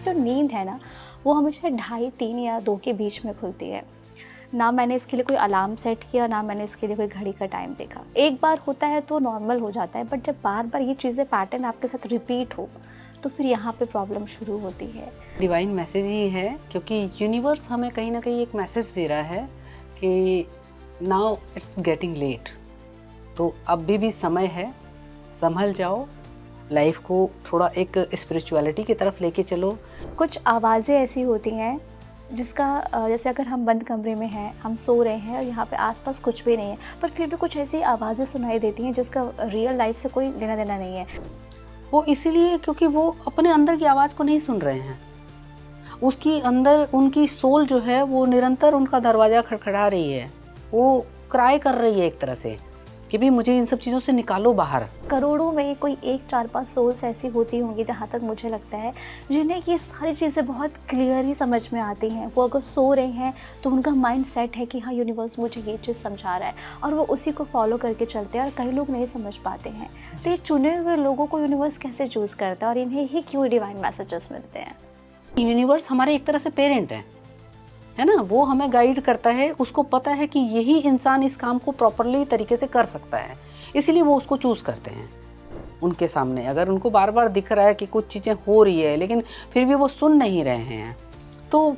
जो नींद है ना वो हमेशा 2:30-3 या 2 के बीच में खुलती है। ना मैंने इसके लिए कोई अलार्म सेट किया, ना मैंने इसके लिए कोई घड़ी का टाइम देखा। एक बार होता है तो नॉर्मल हो जाता है, बट जब बार बार ये चीज़ें पैटर्न आपके साथ रिपीट हो तो फिर यहाँ पे प्रॉब्लम शुरू होती है। डिवाइन मैसेज ही है, क्योंकि यूनिवर्स हमें कहीं ना कहीं एक मैसेज दे रहा है कि नाउ इट्स गेटिंग लेट, तो अब भी समय है, संभल जाओ, लाइफ को थोड़ा एक स्पिरिचुअलिटी की तरफ लेके चलो। कुछ आवाज़ें ऐसी होती हैं जिसका जैसे अगर हम बंद कमरे में हैं, हम सो रहे हैं और यहाँ पे आसपास कुछ भी नहीं है, पर फिर भी कुछ ऐसी आवाज़ें सुनाई देती हैं जिसका रियल लाइफ से कोई लेना देना नहीं है। वो इसीलिए क्योंकि वो अपने अंदर की आवाज़ को नहीं सुन रहे हैं। उसकी अंदर उनकी सोल जो है वो निरंतर उनका दरवाज़ा खड़खड़ा रही है, वो क्राई कर रही है एक तरह से कि भी मुझे इन सब चीज़ों से निकालो बाहर। करोड़ों में कोई 1-4-5 सोल्स ऐसी होती होंगी, जहाँ तक मुझे लगता है, जिन्हें ये सारी चीज़ें बहुत क्लियरली समझ में आती हैं। वो अगर सो रहे हैं तो उनका माइंड सेट है कि हाँ, यूनिवर्स मुझे ये चीज़ समझा रहा है, और वो उसी को फॉलो करके चलते हैं। और कई लोग नहीं समझ पाते हैं, तो ये चुने हुए लोगों को यूनिवर्स कैसे चूज़ करता है और इन्हें ही क्यों डिवाइन मैसेजेस मिलते हैं? यूनिवर्स हमारे एक तरह से पेरेंट है ना, वो हमें गाइड करता है। उसको पता है कि यही इंसान इस काम को प्रॉपरली तरीके से कर सकता है, इसीलिए वो उसको चूज़ करते हैं। उनके सामने अगर उनको बार बार दिख रहा है कि कुछ चीज़ें हो रही है लेकिन फिर भी वो सुन नहीं रहे हैं, तो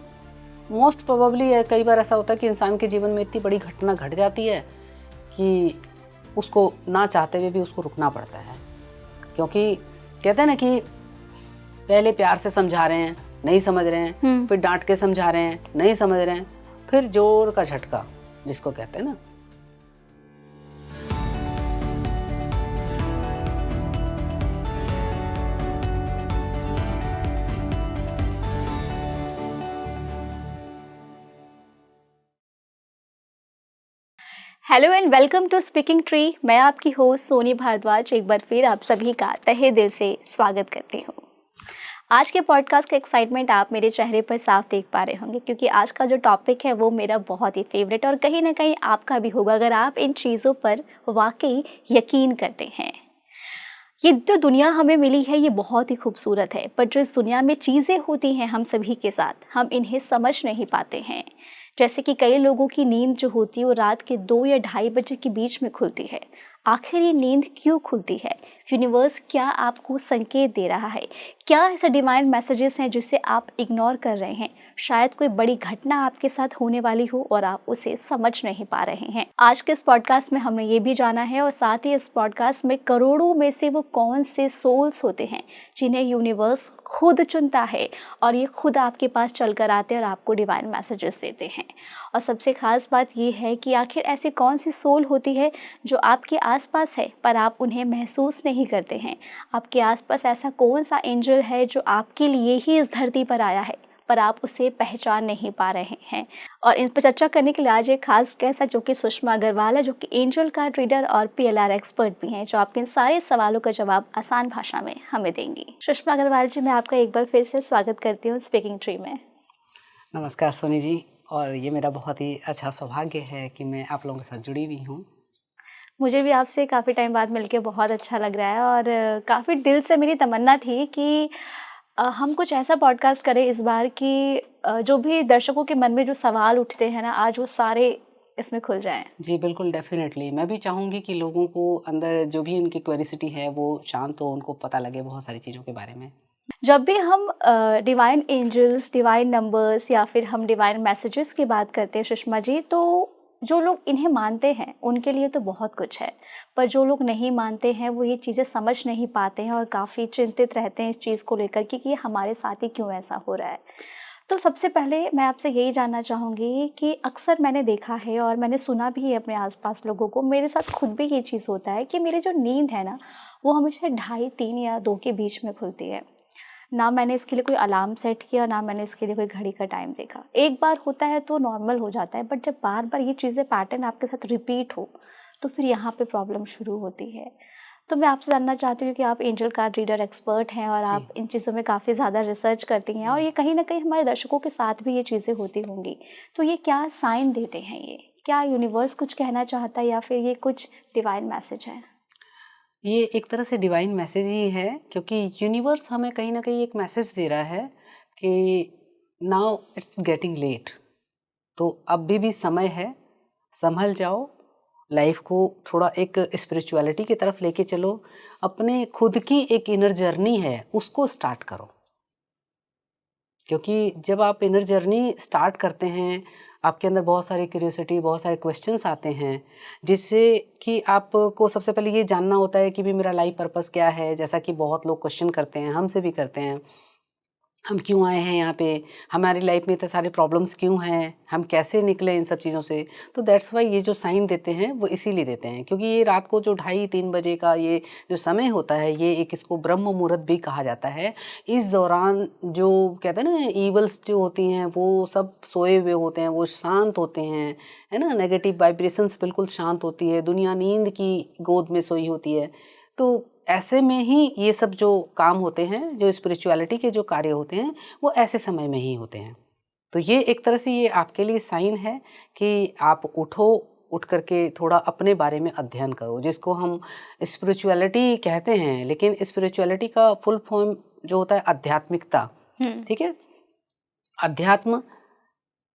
मोस्ट प्रोबेबली कई बार ऐसा होता है कि इंसान के जीवन में इतनी बड़ी घटना घट जाती है कि उसको ना चाहते हुए भी उसको रुकना पड़ता है। क्योंकि कहते हैं ना कि पहले प्यार से समझा रहे हैं, नहीं समझ रहे हैं, फिर डांट के समझा रहे हैं, नहीं समझ रहे हैं, फिर जोर का झटका जिसको कहते हैं ना। Hello and welcome to Speaking Tree. मैं आपकी होस्ट सोनी भारद्वाज एक बार फिर आप सभी का तहे दिल से स्वागत करती हूँ। आज के पॉडकास्ट का एक्साइटमेंट आप मेरे चेहरे पर साफ देख पा रहे होंगे, क्योंकि आज का जो टॉपिक है वो मेरा बहुत ही फेवरेट और कहीं ना कहीं आपका भी होगा, अगर आप इन चीज़ों पर वाकई यकीन करते हैं। ये जो दुनिया हमें मिली है ये बहुत ही खूबसूरत है, पर जो इस दुनिया में चीज़ें होती हैं हम सभी के साथ, हम इन्हें समझ नहीं पाते हैं। जैसे कि कई लोगों की नींद जो होती है वो रात के 2 या 2:30 बजे के बीच में खुलती है। आखिर ये नींद क्यों खुलती है? यूनिवर्स क्या आपको संकेत दे रहा है? क्या ऐसे डिवाइन मैसेजेस हैं जिसे आप इग्नोर कर रहे हैं? शायद कोई बड़ी घटना आपके साथ होने वाली हो और आप उसे समझ नहीं पा रहे हैं। आज के इस पॉडकास्ट में हमने ये भी जाना है, और साथ ही इस पॉडकास्ट में करोड़ों में से वो कौन से सोल्स होते हैं जिन्हें यूनिवर्स खुद चुनता है, और ये खुद आपके पास चल कर आते हैं और आपको डिवाइन मैसेजेस देते हैं। और सबसे खास बात ये है कि आखिर ऐसी कौन सी सोल होती है जो आपके आसपास है पर आप उन्हें महसूस नहीं करते हैं। आपके आसपास ऐसा कौन सा एंजल है जो आपके लिए ही इस धरती पर आया है पर आप उसे पहचान नहीं पा रहे हैं। और इन पर चर्चा करने के लिए आज एक खास गेस्ट है जो कि सुषमा अग्रवाल है, जो कि एंजल कार्ड रीडर और PLR एक्सपर्ट भी हैं, जो आपके इन सारे सवालों का जवाब आसान भाषा में हमें देंगी। सुषमा अग्रवाल जी, मैं आपका एक बार फिर से स्वागत करती हूँ स्पीकिंग ट्री में। नमस्कार सोनी जी, और ये मेरा बहुत ही अच्छा सौभाग्य है कि मैं आप लोगों के साथ जुड़ी हुई हूँ। मुझे भी आपसे काफ़ी टाइम बाद मिलके बहुत अच्छा लग रहा है, और काफ़ी दिल से मेरी तमन्ना थी कि हम कुछ ऐसा पॉडकास्ट करें इस बार कि जो भी दर्शकों के मन में जो सवाल उठते हैं ना, आज वो सारे इसमें खुल जाएं। जी बिल्कुल, डेफिनेटली मैं भी चाहूँगी कि लोगों को अंदर जो भी उनकी क्यूरियोसिटी है वो शांत हो, उनको पता लगे बहुत सारी चीज़ों के बारे में। जब भी हम डिवाइन एंजल्स, डिवाइन नंबर्स या फिर हम डिवाइन मैसेजेस की बात करते हैं सुषमा जी, तो जो लोग इन्हें मानते हैं उनके लिए तो बहुत कुछ है, पर जो लोग नहीं मानते हैं वो ये चीज़ें समझ नहीं पाते हैं और काफ़ी चिंतित रहते हैं इस चीज़ को लेकर कि ये हमारे साथ ही क्यों ऐसा हो रहा है। तो सबसे पहले मैं आपसे यही जानना चाहूँगी कि अक्सर मैंने देखा है और मैंने सुना भी है अपने आसपास लोगों को, मेरे साथ खुद भी ये चीज़ होता है कि मेरी जो नींद है ना वो हमेशा 2:30-3 या 2 के बीच में खुलती है। ना मैंने इसके लिए कोई अलार्म सेट किया, ना मैंने इसके लिए कोई घड़ी का टाइम देखा। एक बार होता है तो नॉर्मल हो जाता है, बट जब बार बार ये चीज़ें पैटर्न आपके साथ रिपीट हो तो फिर यहाँ पे प्रॉब्लम शुरू होती है। तो मैं आपसे जानना चाहती हूँ कि आप एंजल कार्ड रीडर एक्सपर्ट हैं और जी आप इन चीज़ों में काफ़ी ज़्यादा रिसर्च करती हैं, और ये कहीं ना कहीं हमारे दर्शकों के साथ भी ये चीज़ें होती होंगी। तो ये क्या साइन देते हैं? ये क्या यूनिवर्स कुछ कहना चाहता है या फिर ये कुछ डिवाइन मैसेज है? ये एक तरह से डिवाइन मैसेज ही है, क्योंकि यूनिवर्स हमें कहीं ना कहीं एक मैसेज दे रहा है कि नाउ इट्स गेटिंग लेट, तो अभी भी समय है, संभल जाओ, लाइफ को थोड़ा एक स्पिरिचुअलिटी की तरफ लेके चलो, अपने खुद की एक इनर जर्नी है उसको स्टार्ट करो। क्योंकि जब आप इनर जर्नी स्टार्ट करते हैं, आपके अंदर बहुत सारी क्यूरियोसिटी, बहुत सारे क्वेश्चंस आते हैं, जिससे कि आपको सबसे पहले ये जानना होता है कि भी मेरा लाइफ पर्पस क्या है। जैसा कि बहुत लोग क्वेश्चन करते हैं, हमसे भी करते हैं, हम क्यों आए हैं यहाँ पे, हमारी लाइफ में इतने सारे प्रॉब्लम्स क्यों हैं, हम कैसे निकले इन सब चीज़ों से। तो दैट्स वाई ये जो साइन देते हैं वो इसीलिए देते हैं, क्योंकि ये रात को जो 2:30-3 बजे का ये जो समय होता है, ये एक इसको ब्रह्म मुहूर्त भी कहा जाता है। इस दौरान जो कहते हैं ना ईवल्स जो होती हैं वो सब सोए हुए होते हैं, वो शांत होते हैं, है ना, नेगेटिव वाइब्रेशंस बिल्कुल शांत होती है, दुनिया नींद की गोद में सोई होती है। तो ऐसे में ही ये सब जो काम होते हैं, जो स्पिरिचुअलिटी के जो कार्य होते हैं, वो ऐसे समय में ही होते हैं। तो ये एक तरह से ये आपके लिए साइन है कि आप उठो, उठ करके थोड़ा अपने बारे में अध्ययन करो, जिसको हम स्पिरिचुअलिटी कहते हैं। लेकिन स्पिरिचुअलिटी का फुल फॉर्म जो होता है आध्यात्मिकता, ठीक है। अध्यात्म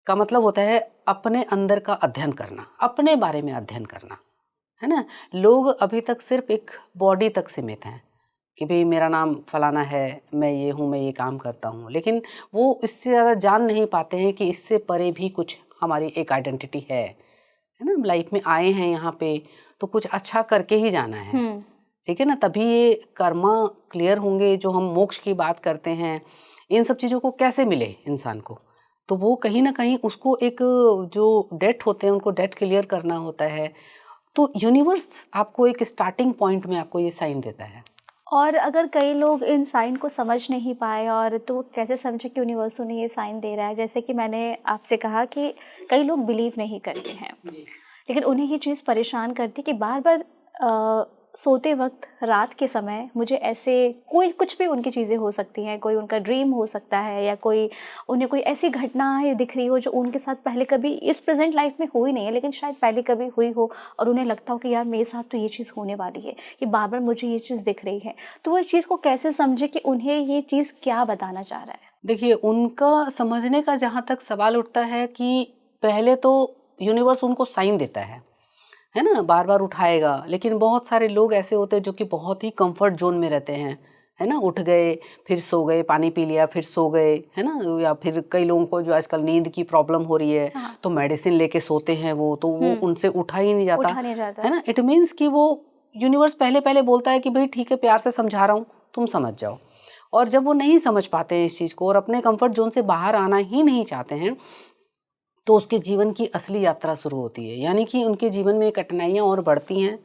का मतलब होता है अपने अंदर का अध्ययन करना, अपने बारे में अध्ययन करना, है ना। लोग अभी तक सिर्फ एक बॉडी तक सीमित हैं कि भाई मेरा नाम फलाना है, मैं ये हूँ, मैं ये काम करता हूँ, लेकिन वो इससे ज़्यादा जान नहीं पाते हैं कि इससे परे भी कुछ हमारी एक आइडेंटिटी है ना। लाइफ में आए हैं यहाँ पे तो कुछ अच्छा करके ही जाना है, ठीक है ना। तभी ये कर्मा क्लियर होंगे। जो हम मोक्ष की बात करते हैं, इन सब चीज़ों को कैसे मिले इंसान को, तो वो कहीं ना कहीं उसको एक जो डेट होते हैं उनको डेट क्लियर करना होता है। तो यूनिवर्स आपको एक स्टार्टिंग पॉइंट में आपको ये साइन देता है। और अगर कई लोग इन साइन को समझ नहीं पाए, और तो कैसे समझे कि यूनिवर्स उन्हें ये साइन दे रहा है। जैसे कि मैंने आपसे कहा कि कई लोग बिलीव नहीं करते हैं, लेकिन उन्हें ये चीज़ परेशान करती कि बार बार सोते वक्त रात के समय मुझे ऐसे कोई कुछ भी उनकी चीज़ें हो सकती हैं, कोई उनका ड्रीम हो सकता है, या कोई उन्हें कोई ऐसी घटना है दिख रही हो जो उनके साथ पहले कभी इस प्रेजेंट लाइफ में हुई नहीं है, लेकिन शायद पहले कभी हुई हो, और उन्हें लगता हो कि यार मेरे साथ तो ये चीज़ होने वाली है, कि बार बार मुझे ये चीज़ दिख रही है। तो वो इस चीज़ को कैसे समझे कि उन्हें ये चीज़ क्या बताना चाह रहा है? देखिए, उनका समझने का जहाँ तक सवाल उठता है कि पहले तो यूनिवर्स उनको साइन देता है ना, बार बार उठाएगा। लेकिन बहुत सारे लोग ऐसे होते हैं जो कि बहुत ही कंफर्ट जोन में रहते हैं, है ना, उठ गए फिर सो गए, पानी पी लिया फिर सो गए, है ना। या फिर कई लोगों को जो आजकल नींद की प्रॉब्लम हो रही है, हाँ। तो मेडिसिन लेके सोते हैं वो, तो वो उनसे उठा ही नहीं जाता, उठा नहीं जाता। है ना। इट मीन्स कि वो यूनिवर्स पहले पहले बोलता है कि भाई ठीक है, प्यार से समझा रहा हूँ, तुम समझ जाओ। और जब वो नहीं समझ पाते हैं इस चीज़ को और अपने कंफर्ट जोन से बाहर आना ही नहीं चाहते हैं, तो उसके जीवन की असली यात्रा शुरू होती है। यानी कि उनके जीवन में कठिनाइयाँ और बढ़ती हैं,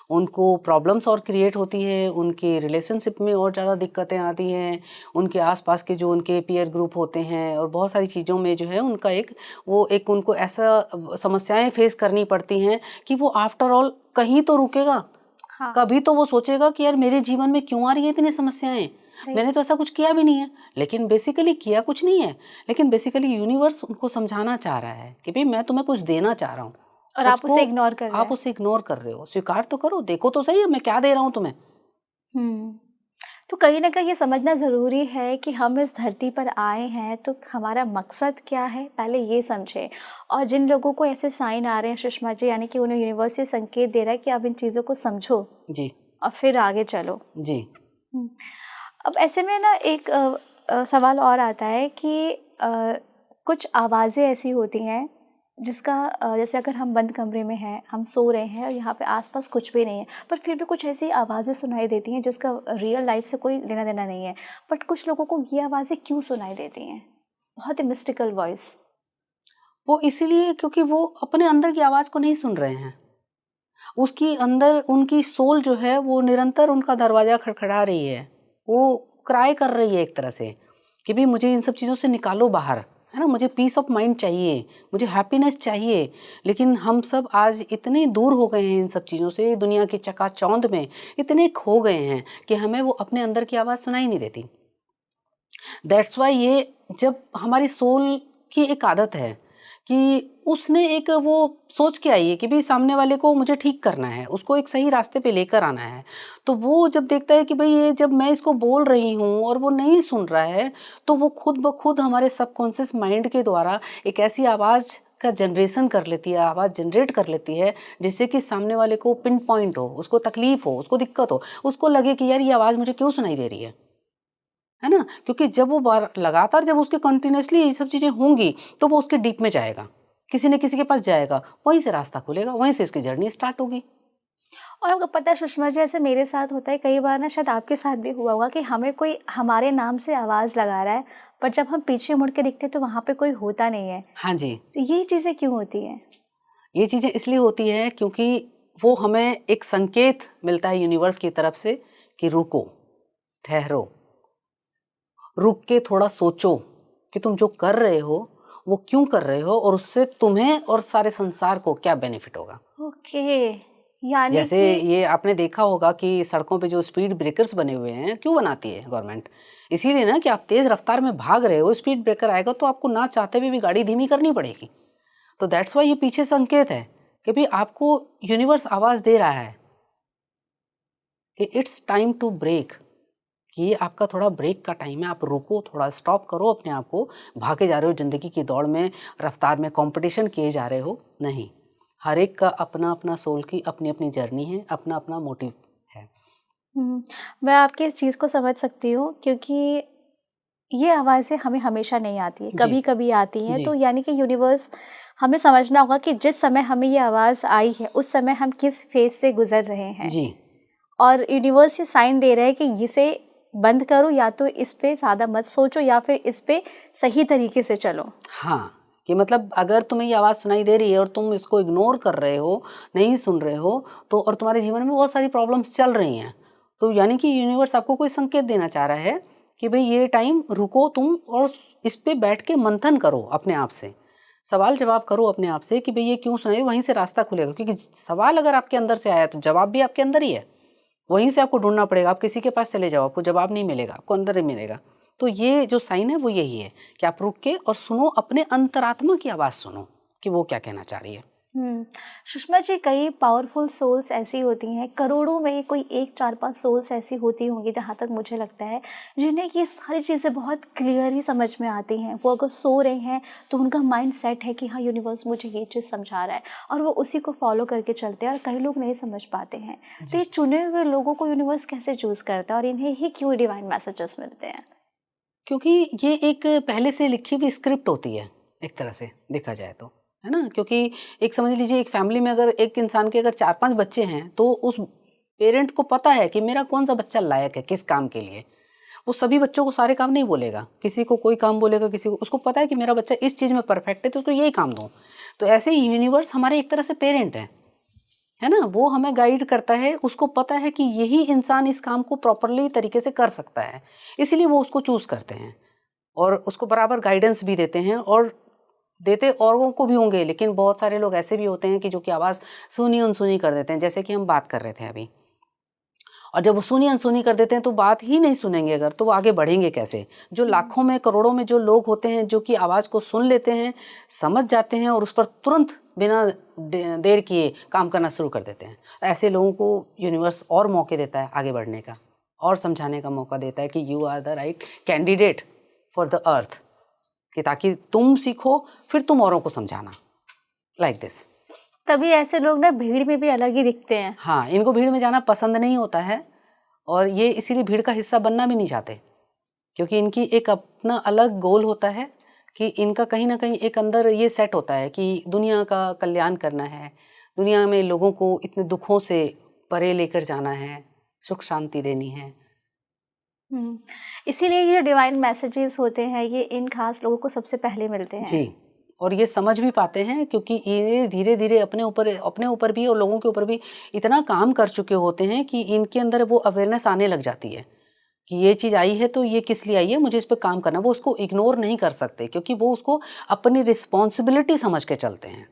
उनको प्रॉब्लम्स और क्रिएट होती है, उनके रिलेशनशिप में और ज़्यादा दिक्कतें आती हैं, उनके आसपास के जो उनके पीयर ग्रुप होते हैं और बहुत सारी चीज़ों में जो है उनका एक उनको ऐसा समस्याएं फेस करनी पड़ती हैं कि वो आफ्टर ऑल कहीं तो रुकेगा। हाँ। कभी तो वो सोचेगा कि यार मेरे जीवन में क्यों आ रही है इतनी समस्याएं, मैंने तो ऐसा कुछ किया भी नहीं है। लेकिन बेसिकली किया कुछ नहीं है, लेकिन बेसिकली यूनिवर्स उनको समझाना चाह रहा है कि भाई मैं तुम्हें कुछ देना चाह रहा हूँ, और आप उसे इग्नोर कर रहे हैं। आप उसे इग्नोर कर रहे हो। स्वीकार तो करो, देखो तो सही है मैं क्या दे रहा हूँ तुम्हें। तो कहीं ना कहीं ये समझना ज़रूरी है कि हम इस धरती पर आए हैं तो हमारा मकसद क्या है, पहले ये समझें। और जिन लोगों को ऐसे साइन आ रहे हैं सुषमा जी, यानी कि उन्हें यूनिवर्स ये संकेत दे रहा है कि अब इन चीज़ों को समझो जी और फिर आगे चलो जी। अब ऐसे में ना एक सवाल और आता है कि कुछ आवाज़ें ऐसी होती हैं जिसका जैसे अगर हम बंद कमरे में हैं, हम सो रहे हैं और यहाँ पे आसपास कुछ भी नहीं है, पर फिर भी कुछ ऐसी आवाज़ें सुनाई देती हैं जिसका रियल लाइफ से कोई लेना देना नहीं है, बट कुछ लोगों को ये आवाज़ें क्यों सुनाई देती हैं, बहुत ही मिस्टिकल वॉइस? वो इसीलिए क्योंकि वो अपने अंदर की आवाज़ को नहीं सुन रहे हैं। उसकी अंदर उनकी सोल जो है वो निरंतर उनका दरवाज़ा खड़खड़ा रही है, वो क्राई कर रही है एक तरह से कि भाई मुझे इन सब चीज़ों से निकालो बाहर, है ना, मुझे पीस ऑफ माइंड चाहिए, मुझे हैप्पीनेस चाहिए। लेकिन हम सब आज इतने दूर हो गए हैं इन सब चीज़ों से, दुनिया की चकाचौंध में इतने खो गए हैं कि हमें वो अपने अंदर की आवाज़ सुनाई नहीं देती। दैट्स वाई ये जब हमारी सोल की एक आदत है कि उसने एक वो सोच के आई है कि भाई सामने वाले को मुझे ठीक करना है, उसको एक सही रास्ते पे लेकर आना है। तो वो जब देखता है कि भाई ये जब मैं इसको बोल रही हूँ और वो नहीं सुन रहा है, तो वो खुद ब खुद हमारे सबकॉन्शियस माइंड के द्वारा एक ऐसी आवाज़ का जनरेशन कर लेती है, आवाज़ जनरेट कर लेती है, जिससे कि सामने वाले को पिन पॉइंट हो, उसको तकलीफ हो, उसको दिक्कत हो, उसको लगे कि यार ये आवाज़ मुझे क्यों सुनाई दे रही है ना? क्योंकि जब वो बार लगातार जब उसके कंटिन्यूसली ये सब चीज़ें होंगी, तो वो उसके डीप में जाएगा, किसी न किसी के पास जाएगा, वहीं से रास्ता खुलेगा, वहीं से उसकी जर्नी स्टार्ट होगी। और आपको पता है सुषमा जी, ऐसे मेरे साथ होता है कई बार ना, शायद आपके साथ भी हुआ होगा कि हमें कोई हमारे नाम से आवाज़ लगा रहा है, पर जब हम पीछे मुड़ के देखते हैं तो वहाँ पे कोई होता नहीं है। हाँ जी, तो ये चीज़ें क्यों होती हैं? ये चीज़ें इसलिए होती हैं क्योंकि वो हमें एक संकेत मिलता है यूनिवर्स की तरफ से कि रुको, ठहरो, रुक के थोड़ा सोचो कि तुम जो कर रहे हो, वो क्यों कर रहे हो और उससे तुम्हें और सारे संसार को क्या बेनिफिट होगा। ओके, यानी जैसे कि ये आपने देखा होगा कि सड़कों पे जो स्पीड ब्रेकर्स बने हुए हैं, क्यों बनाती है गवर्नमेंट? इसीलिए ना कि आप तेज़ रफ्तार में भाग रहे हो, स्पीड ब्रेकर आएगा तो आपको ना चाहते हुए भी गाड़ी धीमी करनी पड़ेगी। तो दैट्स व्हाई ये पीछे संकेत है कि भाई आपको यूनिवर्स आवाज़ दे रहा है कि इट्स टाइम टू ब्रेक, कि ये आपका थोड़ा ब्रेक का टाइम है, आप रुको, थोड़ा स्टॉप करो अपने आप को। भागे जा रहे हो ज़िंदगी की दौड़ में, रफ्तार में कॉम्पिटिशन किए जा रहे हो, नहीं। हर एक का अपना-अपना सोल की अपनी-अपनी जर्नी है, अपना-अपना मोटिव है। हुँ, मैं आपकी इस चीज़ को समझ सकती हूँ, क्योंकि ये आवाज़ें हमें हमेशा नहीं आती हैं, जी, कभी-कभी आती हैं। जी, तो यानी कि यूनिवर्स, हमें समझना होगा कि जिस समय हमें ये आवाज़ आई है, उस समय हम किस फ़ेज़ से गुज़र रहे हैं। जी। और यूनिवर्स ये साइन दे रहा है कि इसे बंद करो, या तो इस पे ज़्यादा मत सोचो, या फिर इस पे सही तरीके से चलो। हाँ, कि मतलब अगर तुम्हें ये आवाज़ सुनाई दे रही है और तुम इसको इग्नोर कर रहे हो, नहीं सुन रहे हो, तो और तुम्हारे जीवन में बहुत सारी प्रॉब्लम्स चल रही हैं। तो यानी कि यूनिवर्स आपको कोई संकेत देना चाह रहा है कि भई ये टाइम रुको तुम और इस पे बैठ के मंथन करो अपने आप से। सवाल-जवाब करो अपने आप से कि भई ये क्यों सुनाई, वहीं से रास्ता खुलेगा, क्योंकि सवाल अगर आपके अंदर से आया तो जवाब भी आपके अंदर ही है। वहीं से आपको ढूँढना पड़ेगा, आप किसी के पास चले जाओ, आपको जवाब नहीं मिलेगा, आपको अंदर ही मिलेगा। तो ये जो साइन है वो यही है कि आप रुक के और सुनो, अपने अंतरात्मा की आवाज़ सुनो कि वो क्या कहना चाह रही है। सुषमा जी, कई पावरफुल सोल्स ऐसी होती हैं, करोड़ों में कोई 1, 4, 5 सोल्स ऐसी होती होंगी, जहाँ तक मुझे लगता है, जिन्हें ये सारी चीज़ें बहुत क्लियरली समझ में आती हैं। वो अगर सो रहे हैं तो उनका माइंड सेट है कि हाँ, यूनिवर्स मुझे ये चीज़ समझा रहा है, और वो उसी को फॉलो करके चलते हैं, और कई लोग नहीं समझ पाते हैं। तो जी। ये चुने हुए लोगों को यूनिवर्स कैसे चूज़ करता है, और इन्हें ही क्यों डिवाइन मैसेजेस मिलते हैं? क्योंकि ये एक पहले से लिखी हुई स्क्रिप्ट होती है, एक तरह से देखा जाए तो, है ना? क्योंकि एक समझ लीजिए एक फैमिली में अगर एक इंसान के अगर 4-5 बच्चे हैं, तो उस पेरेंट को पता है कि मेरा कौन-सा बच्चा लायक है किस काम के लिए। वो सभी बच्चों को सारे काम नहीं बोलेगा, किसी को कोई काम बोलेगा, किसी को उसको पता है कि मेरा बच्चा इस चीज़ में परफेक्ट है तो उसको यही काम दूँ। तो ऐसे ही यूनिवर्स हमारे एक तरह से पेरेंट है ना? वो हमें गाइड करता है, उसको पता है कि यही इंसान इस काम को प्रॉपरली तरीके से कर सकता है, इसीलिए वो उसको चूज़ करते हैं और उसको बराबर गाइडेंस भी देते हैं और देते औरों को भी होंगे, लेकिन बहुत सारे लोग ऐसे भी होते हैं कि जो कि आवाज़ सुनी-अनसुनी कर देते हैं, जैसे कि हम बात कर रहे थे अभी। और जब वो सुनी-अनसुनी कर देते हैं तो बात ही नहीं सुनेंगे अगर, तो वो आगे बढ़ेंगे कैसे? जो लाखों में, करोड़ों में जो लोग होते हैं जो कि आवाज़ को सुन लेते हैं, समझ जाते हैं और उस पर तुरंत बिना देर किए काम करना शुरू कर देते हैं। ऐसे लोगों को यूनिवर्स और मौके देता है आगे बढ़ने का और समझाने का मौका देता है कि you are the right candidate for the earth, कि ताकि तुम सीखो फिर तुम औरों को समझाना, लाइक दिस। तभी ऐसे लोग ना भीड़ में भी अलग ही दिखते हैं। हाँ, इनको भीड़ में जाना पसंद नहीं होता है और ये इसीलिए भीड़ का हिस्सा बनना भी नहीं चाहते, क्योंकि इनकी एक अपना अलग गोल होता है कि इनका कहीं न कहीं एक अंदर ये सेट होता है कि दुनिया का कल्याण करना है, दुनिया में लोगों को इतने दुखों से परे लेकर जाना है, सुख शांति देनी है। हुँ। इसीलिए ये डिवाइन मैसेजेस होते हैं, ये इन खास लोगों को सबसे पहले मिलते हैं। जी, और ये समझ भी पाते हैं क्योंकि ये धीरे-धीरे अपने ऊपर भी और लोगों के ऊपर भी इतना काम कर चुके होते हैं कि इनके अंदर वो अवेयरनेस आने लग जाती है कि ये चीज़ आई है तो ये किस लिए आई है, मुझे इस पे काम करना है। वो उसको इग्नोर नहीं कर सकते क्योंकि वो उसको अपनी रिस्पॉन्सिबिलिटी समझ के चलते हैं।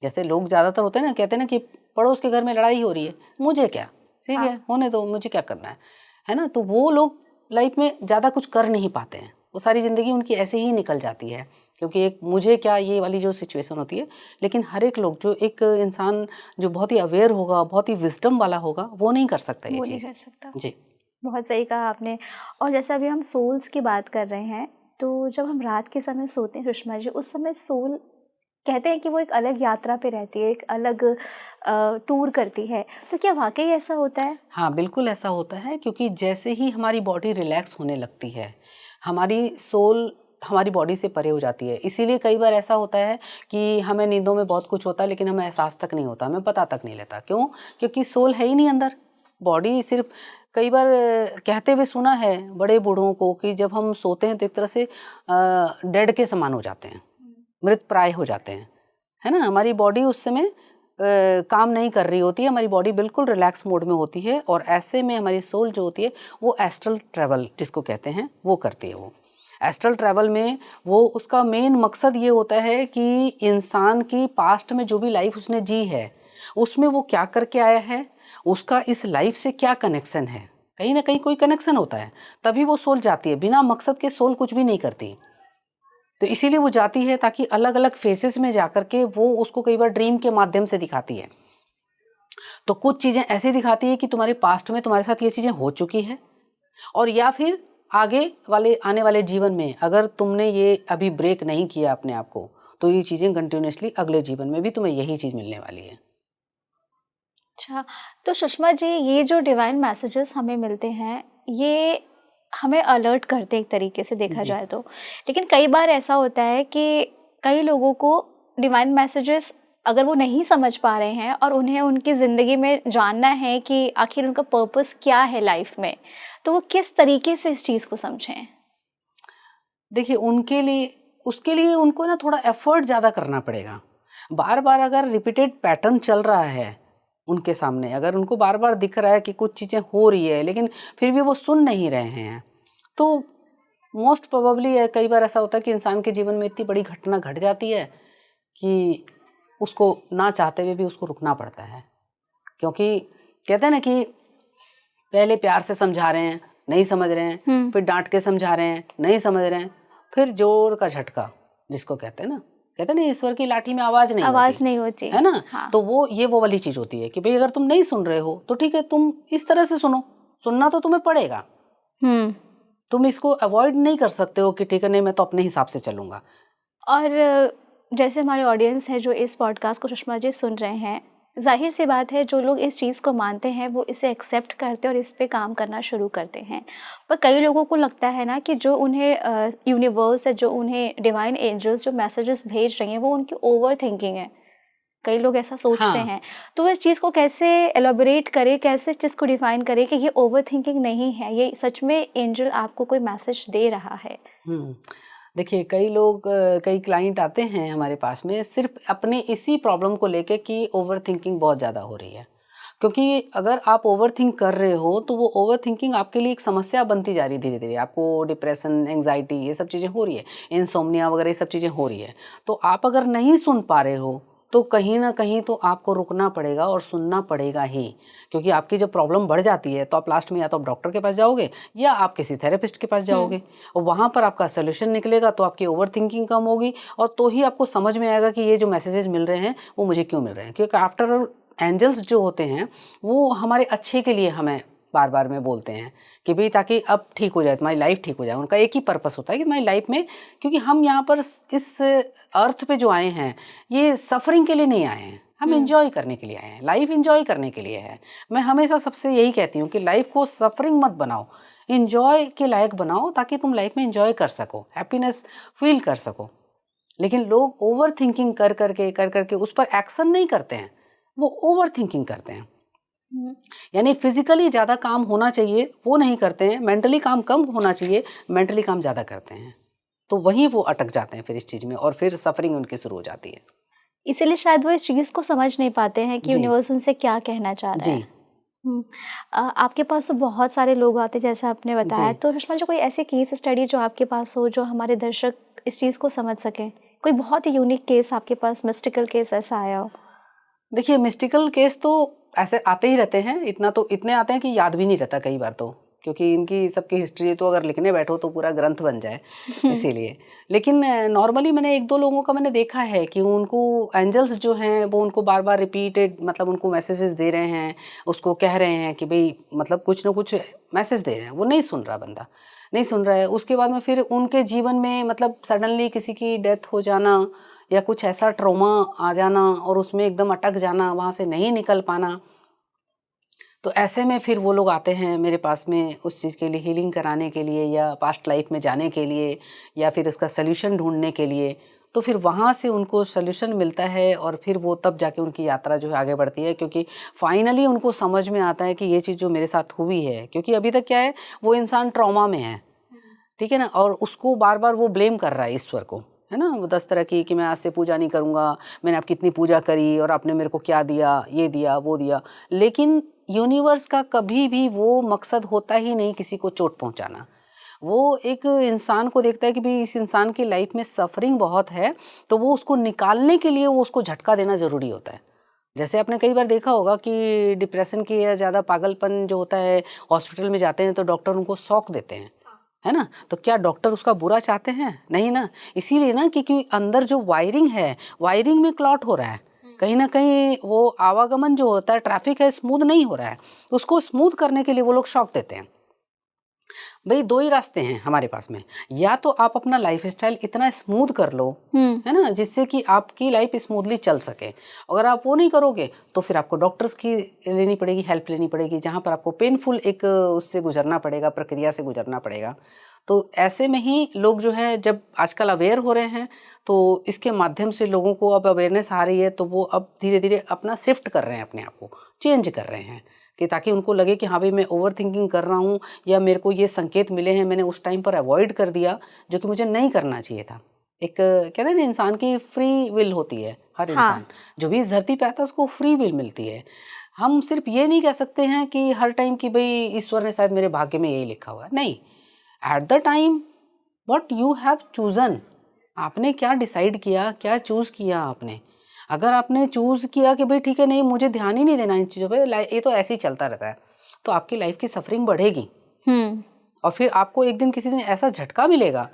जैसे लोग ज़्यादातर होते हैं ना, कहते हैं ना कि पड़ोस के घर में लड़ाई हो रही है, मुझे क्या? ठीक है, हाँ। होने दो, मुझे क्या करना है ना? तो वो लोग लाइफ में ज़्यादा कुछ कर नहीं पाते हैं। वो सारी ज़िंदगी उनकी ऐसे ही निकल जाती है, क्योंकि एक मुझे क्या ये वाली जो सिचुएशन होती है। लेकिन हर एक लोग, जो एक इंसान जो बहुत ही अवेयर होगा, बहुत ही विजडम वाला होगा, वो नहीं कर सकता ये वो नहीं चीज़। कर सकता। जी बहुत सही कहा आपने। और जैसे अभी हम सोल्स की बात कर रहे हैं, तो जब हम रात के समय सोते हैं सुषमा जी, उस समय सोल कहते हैं कि वो एक अलग यात्रा पे रहती है, एक अलग टूर करती है। तो क्या वाकई ऐसा होता है? हाँ, बिल्कुल ऐसा होता है, क्योंकि जैसे ही हमारी बॉडी रिलैक्स होने लगती है, हमारी सोल हमारी बॉडी से परे हो जाती है। इसीलिए कई बार ऐसा होता है कि हमें नींदों में बहुत कुछ होता है, लेकिन हमें एहसास तक नहीं होता, हमें पता तक नहीं लगता। क्यों? क्योंकि सोल है ही नहीं अंदर। बॉडी सिर्फ, कई बार कहते हुए सुना है बड़े बूढ़ों को कि जब हम सोते हैं तो एक तरह से डेड के समान हो जाते हैं, मृत प्राय हो जाते हैं, है ना। हमारी बॉडी उस समय काम नहीं कर रही होती है, हमारी बॉडी बिल्कुल रिलैक्स मोड में होती है, और ऐसे में हमारी सोल जो होती है वो एस्ट्रल ट्रैवल जिसको कहते हैं वो करती है। वो एस्ट्रल ट्रैवल में वो उसका मेन मकसद ये होता है कि इंसान की पास्ट में जो भी लाइफ उसने जी है उसमें वो क्या करके आया है, उसका इस लाइफ से क्या कनेक्शन है। कहीं ना कहीं कोई कनेक्शन होता है, तभी वो सोल जाती है। बिना मकसद के सोल कुछ भी नहीं करती। तो इसीलिए वो जाती है, ताकि अलग अलग फेसेस में जाकर के वो उसको कई बार ड्रीम के माध्यम से दिखाती है। तो कुछ चीज़ें ऐसे दिखाती है कि तुम्हारे पास्ट में तुम्हारे साथ ये चीज़ें हो चुकी है, और या फिर आगे वाले आने वाले जीवन में अगर तुमने ये अभी ब्रेक नहीं किया अपने आप को, तो ये चीज़ें कंटिन्यूसली अगले जीवन में भी तुम्हें यही चीज़ मिलने वाली है। अच्छा, तो सुषमा जी, ये जो डिवाइन मैसेजेस हमें मिलते हैं, ये हमें अलर्ट करते हैं एक तरीके से देखा जी जाए तो। लेकिन कई बार ऐसा होता है कि कई लोगों को डिवाइन मैसेजेस अगर वो नहीं समझ पा रहे हैं और उन्हें उनकी ज़िंदगी में जानना है कि आखिर उनका पर्पस क्या है लाइफ में, तो वो किस तरीके से इस चीज़ को समझें? देखिए, उनके लिए, उसके लिए उनको ना थोड़ा एफर्ट ज़्यादा करना पड़ेगा। बार बार अगर रिपीटेड पैटर्न चल रहा है उनके सामने, अगर उनको बार बार दिख रहा है कि कुछ चीज़ें हो रही है लेकिन फिर भी वो सुन नहीं रहे हैं, तो मोस्ट प्रोबेबली कई बार ऐसा होता है कि इंसान के जीवन में इतनी बड़ी घटना घट जाती है कि उसको ना चाहते हुए भी उसको रुकना पड़ता है। क्योंकि कहते हैं ना कि पहले प्यार से समझा रहे हैं, नहीं समझ रहे हैं, फिर डांट के समझा रहे हैं, नहीं समझ रहे हैं, फिर जोर का झटका जिसको कहते हैं ना, कहते हैं ना ईश्वर की लाठी में आवाज़ नहीं आवाज़ होती, नहीं होती। है ना। हाँ। तो वो वाली चीज़ होती है कि भाई अगर तुम नहीं सुन रहे हो तो ठीक है, तुम इस तरह से सुनो, सुनना तो तुम्हें पड़ेगा। हुँ। तुम इसको अवॉइड नहीं कर सकते हो कि ठीक है, नहीं मैं तो अपने हिसाब से चलूँगा। और जैसे हमारे ऑडियंस है जो इस पॉडकास्ट को सुषमा जी सुन रहे हैं, ज़ाहिर सी बात है जो लोग इस चीज़ को मानते हैं वो इसे एक्सेप्ट करते हैं और इस पे काम करना शुरू करते हैं। पर कई लोगों को लगता है ना कि जो उन्हें यूनिवर्स है, जो उन्हें डिवाइन एंजल्स जो मैसेजेस भेज रही हैं, वो उनकी ओवर थिंकिंग है। कई लोग ऐसा सोचते हाँ, हैं। तो वो इस चीज़ को कैसे एलैबोरेट करें, कैसे इस चीज़ को डिफ़ाइन करें कि ये ओवर थिंकिंग नहीं है, ये सच में एंजल आपको कोई मैसेज दे रहा है? देखिए, कई लोग कई क्लाइंट आते हैं हमारे पास में सिर्फ अपने इसी प्रॉब्लम को लेके कि ओवर थिंकिंग बहुत ज़्यादा हो रही है। क्योंकि अगर आप ओवर थिंक कर रहे हो तो वो ओवर थिंकिंग आपके लिए एक समस्या बनती जा रही है धीरे धीरे। आपको डिप्रेशन, एंग्जाइटी, ये सब चीज़ें हो रही है, इंसोम्निया वगैरह ये सब चीज़ें हो रही है। तो आप अगर नहीं सुन पा रहे हो तो कहीं ना कहीं तो आपको रुकना पड़ेगा और सुनना पड़ेगा ही। क्योंकि आपकी जब प्रॉब्लम बढ़ जाती है तो आप लास्ट में या तो आप डॉक्टर के पास जाओगे या आप किसी थेरेपिस्ट के पास जाओगे, और वहाँ पर आपका सोल्यूशन निकलेगा, तो आपकी ओवर थिंकिंग कम होगी, और तो ही आपको समझ में आएगा कि ये जो मैसेजेस मिल रहे हैं वो मुझे क्यों मिल रहे हैं। क्योंकि आफ्टर ऑल एंजल्स जो होते हैं वो हमारे अच्छे के लिए हमें बार बार में बोलते हैं कि भाई ताकि अब ठीक हो जाए, तुम्हारी लाइफ ठीक हो जाए। उनका एक ही पर्पस होता है कि तुम्हारी लाइफ में, क्योंकि हम यहाँ पर इस अर्थ पे जो आए हैं ये सफरिंग के लिए नहीं आए हैं, हम एंजॉय करने के लिए आए हैं। लाइफ एंजॉय करने के लिए है। मैं हमेशा सबसे यही कहती हूँ कि लाइफ को सफरिंग मत बनाओ, एंजॉय के लायक बनाओ, ताकि तुम लाइफ में एंजॉय कर सको, हैप्पीनेस फील कर सको। लेकिन लोग ओवर थिंकिंग कर करके उस पर एक्शन नहीं करते हैं, वो ओवर थिंकिंग करते हैं। यानी फिजिकली ज़्यादा काम होना चाहिए वो नहीं करते हैं, मेंटली काम कम होना चाहिए, मेंटली काम ज़्यादा करते हैं। तो वहीं वो अटक जाते हैं फिर इस चीज़ में, और फिर सफरिंग उनकी शुरू हो जाती है। इसीलिए शायद वो इस चीज़ को समझ नहीं पाते हैं कि जी यूनिवर्स उनसे क्या कहना चाह रहा जी है। आपके पास तो बहुत सारे लोग आते हैं जैसा आपने बताया, जी। तो सुषमा जी कोई ऐसे केस स्टडी जो आपके पास हो जो हमारे दर्शक इस चीज़ को समझ सकें? कोई बहुत ही यूनिक केस आपके पास, मिस्टिकल केस ऐसा आया हो? देखिए, मिस्टिकल केस तो ऐसे आते ही रहते हैं, इतना तो इतने आते हैं कि याद भी नहीं रहता कई बार तो क्योंकि इनकी सबकी हिस्ट्री तो अगर लिखने बैठो तो पूरा ग्रंथ बन जाए इसीलिए। लेकिन नॉर्मली मैंने एक दो लोगों का मैंने देखा है कि उनको एंजल्स जो हैं वो उनको बार बार रिपीटेड मतलब उनको मैसेजेस दे रहे हैं, उसको कह रहे हैं कि भाई मतलब कुछ ना कुछ मैसेज दे रहे हैं, वो नहीं सुन रहा, बंदा नहीं सुन रहा है। उसके बाद में फिर उनके जीवन में मतलब सडनली किसी की डेथ हो जाना या कुछ ऐसा ट्रॉमा आ जाना और उसमें एकदम अटक जाना, वहाँ से नहीं निकल पाना। तो ऐसे में फिर वो लोग आते हैं मेरे पास में उस चीज़ के लिए, हीलिंग कराने के लिए या पास्ट लाइफ में जाने के लिए या फिर उसका सल्यूशन ढूंढने के लिए। तो फिर वहाँ से उनको सल्यूशन मिलता है और फिर वो तब जाके उनकी यात्रा जो है आगे बढ़ती है, क्योंकि फाइनली उनको समझ में आता है कि ये चीज़ जो मेरे साथ हुई है, क्योंकि अभी तक क्या है वो इंसान ट्रॉमा में है, ठीक है ना, और उसको बार बार वो ब्लेम कर रहा है ईश्वर को, है ना, वो 10 तरह की कि मैं आज से पूजा नहीं करूँगा, मैंने आपकी इतनी पूजा करी और आपने मेरे को क्या दिया, ये दिया वो दिया। लेकिन यूनिवर्स का कभी भी वो मकसद होता ही नहीं किसी को चोट पहुंचाना। वो एक इंसान को देखता है कि भाई इस इंसान की लाइफ में सफरिंग बहुत है, तो वो उसको निकालने के लिए वो उसको झटका देना ज़रूरी होता है। जैसे आपने कई बार देखा होगा कि डिप्रेशन की या ज़्यादा पागलपन जो होता है, हॉस्पिटल में जाते हैं तो डॉक्टर उनको शॉक देते हैं, है ना। तो क्या डॉक्टर उसका बुरा चाहते हैं? नहीं ना। इसीलिए ना क्योंकि अंदर जो वायरिंग है, वायरिंग में क्लॉट हो रहा है, कहीं ना कहीं वो आवागमन जो होता है, ट्रैफिक है, स्मूथ नहीं हो रहा है, उसको स्मूथ करने के लिए वो लोग शॉक देते हैं। भाई दो ही रास्ते हैं हमारे पास में, या तो आप अपना लाइफ स्टाइल इतना स्मूथ कर लो, है ना, जिससे कि आपकी लाइफ स्मूथली चल सके। अगर आप वो नहीं करोगे तो फिर आपको डॉक्टर्स की लेनी पड़ेगी, हेल्प लेनी पड़ेगी, जहाँ पर आपको पेनफुल एक उससे गुजरना पड़ेगा, प्रक्रिया से गुजरना पड़ेगा। तो ऐसे में ही लोग जो है जब आजकल अवेयर हो रहे हैं तो इसके माध्यम से लोगों को अब अवेयरनेस आ रही है, तो वो अब धीरे धीरे अपना शिफ्ट कर रहे हैं, अपने आप को चेंज कर रहे हैं, कि ताकि उनको लगे कि हाँ भाई मैं ओवर थिंकिंग कर रहा हूँ या मेरे को ये संकेत मिले हैं, मैंने उस टाइम पर अवॉइड कर दिया जो कि मुझे नहीं करना चाहिए था। एक कहते हैं ना इंसान की फ्री विल होती है, हर इंसान जो भी इस धरती पे आता है उसको फ्री विल मिलती है। हम सिर्फ ये नहीं कह सकते हैं कि हर टाइम कि भाई ईश्वर ने शायद मेरे भाग्य में यही लिखा हुआ है, नहीं। At the time what you have chosen, आपने क्या डिसाइड किया, क्या चूज़ किया आपने। अगर आपने चूज़ किया कि भाई ठीक है नहीं मुझे ध्यान ही नहीं देना इन चीज़ों पे, ये तो ऐसे ही चलता रहता है, तो आपकी लाइफ की सफरिंग बढ़ेगी। और फिर आपको एक दिन किसी दिन ऐसा झटका मिलेगा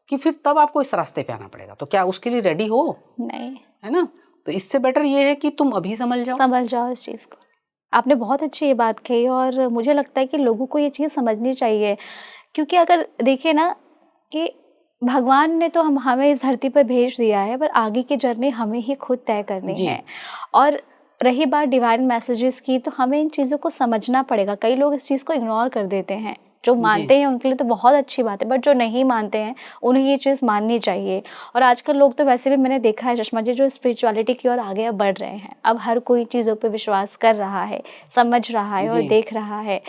कि फिर तब आपको इस रास्ते पे आना पड़ेगा। तो क्या उसके लिए रेडी हो? नहीं, है ना। तो इससे बेटर ये है कि तुम अभी समझ जाओ इस चीज़ को। आपने बहुत अच्छी ये बात कही और मुझे लगता है कि लोगों को ये चीज़ समझनी चाहिए, क्योंकि अगर देखिए ना कि भगवान ने तो हमें इस धरती पर भेज दिया है, पर आगे की जर्नी हमें ही खुद तय करनी है। और रही बात डिवाइन मैसेजेस की, तो हमें इन चीज़ों को समझना पड़ेगा। कई लोग इस चीज़ को इग्नोर कर देते हैं, जो मानते हैं उनके लिए तो बहुत अच्छी बात है, बट जो नहीं मानते हैं उन्हें ये चीज़ माननी चाहिए। और आजकल लोग तो वैसे भी मैंने देखा है चश्मा जी, जो स्पिरिचुअलिटी की ओर आगे अब बढ़ रहे हैं। अब हर कोई चीज़ों पे विश्वास कर रहा है, समझ रहा है और देख रहा है।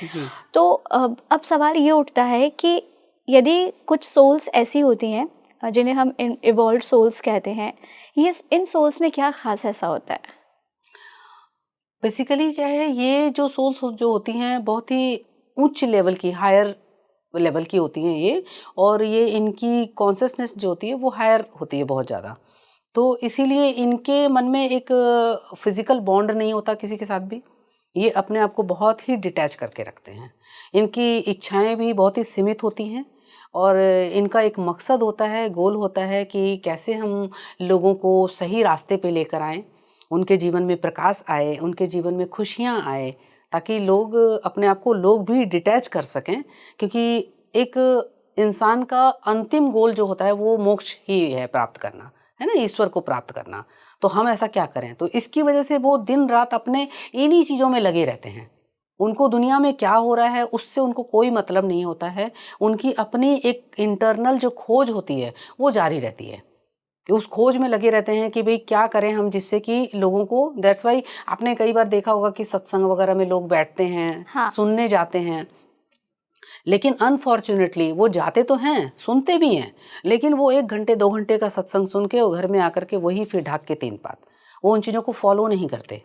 तो अब सवाल ये उठता है कि यदि कुछ सोल्स ऐसी होती हैं जिन्हें हम इवॉल्व्ड सोल्स कहते हैं, ये इन सोल्स में क्या खास ऐसा होता है? बेसिकली क्या है, ये जो सोल्स जो होती हैं बहुत ही उच्च लेवल की, हायर लेवल की होती हैं ये, और ये इनकी कॉन्शियसनेस जो होती है वो हायर होती है बहुत ज़्यादा। तो इसीलिए इनके मन में एक फिजिकल बॉन्ड नहीं होता किसी के साथ भी, ये अपने आप को बहुत ही डिटैच करके रखते हैं। इनकी इच्छाएं भी बहुत ही सीमित होती हैं और इनका एक मकसद होता है, गोल होता है कि कैसे हम लोगों को सही रास्ते पे लेकर आएं, उनके जीवन में प्रकाश आए, उनके जीवन में खुशियां आए, ताकि लोग अपने आप को लोग भी डिटैच कर सकें। क्योंकि एक इंसान का अंतिम गोल जो होता है वो मोक्ष ही है, प्राप्त करना, है ना, ईश्वर को प्राप्त करना। तो हम ऐसा क्या करें? तो इसकी वजह से वो दिन रात अपने इन्हीं चीज़ों में लगे रहते हैं। उनको दुनिया में क्या हो रहा है उससे उनको कोई मतलब नहीं होता है। उनकी अपनी एक इंटरनल जो खोज होती है वो जारी रहती है, कि उस खोज में लगे रहते हैं कि भाई क्या करें हम जिससे कि लोगों को, दैट्स वाई आपने कई बार देखा होगा कि सत्संग वगैरह में लोग बैठते हैं, सुनने जाते हैं, लेकिन अनफॉर्चुनेटली वो जाते तो हैं, सुनते भी हैं, लेकिन वो 1 घंटे 2 घंटे का सत्संग सुन के वो घर में आकर के वही फिर ढाक के 3 पात, वो उन चीज़ों को फॉलो नहीं करते।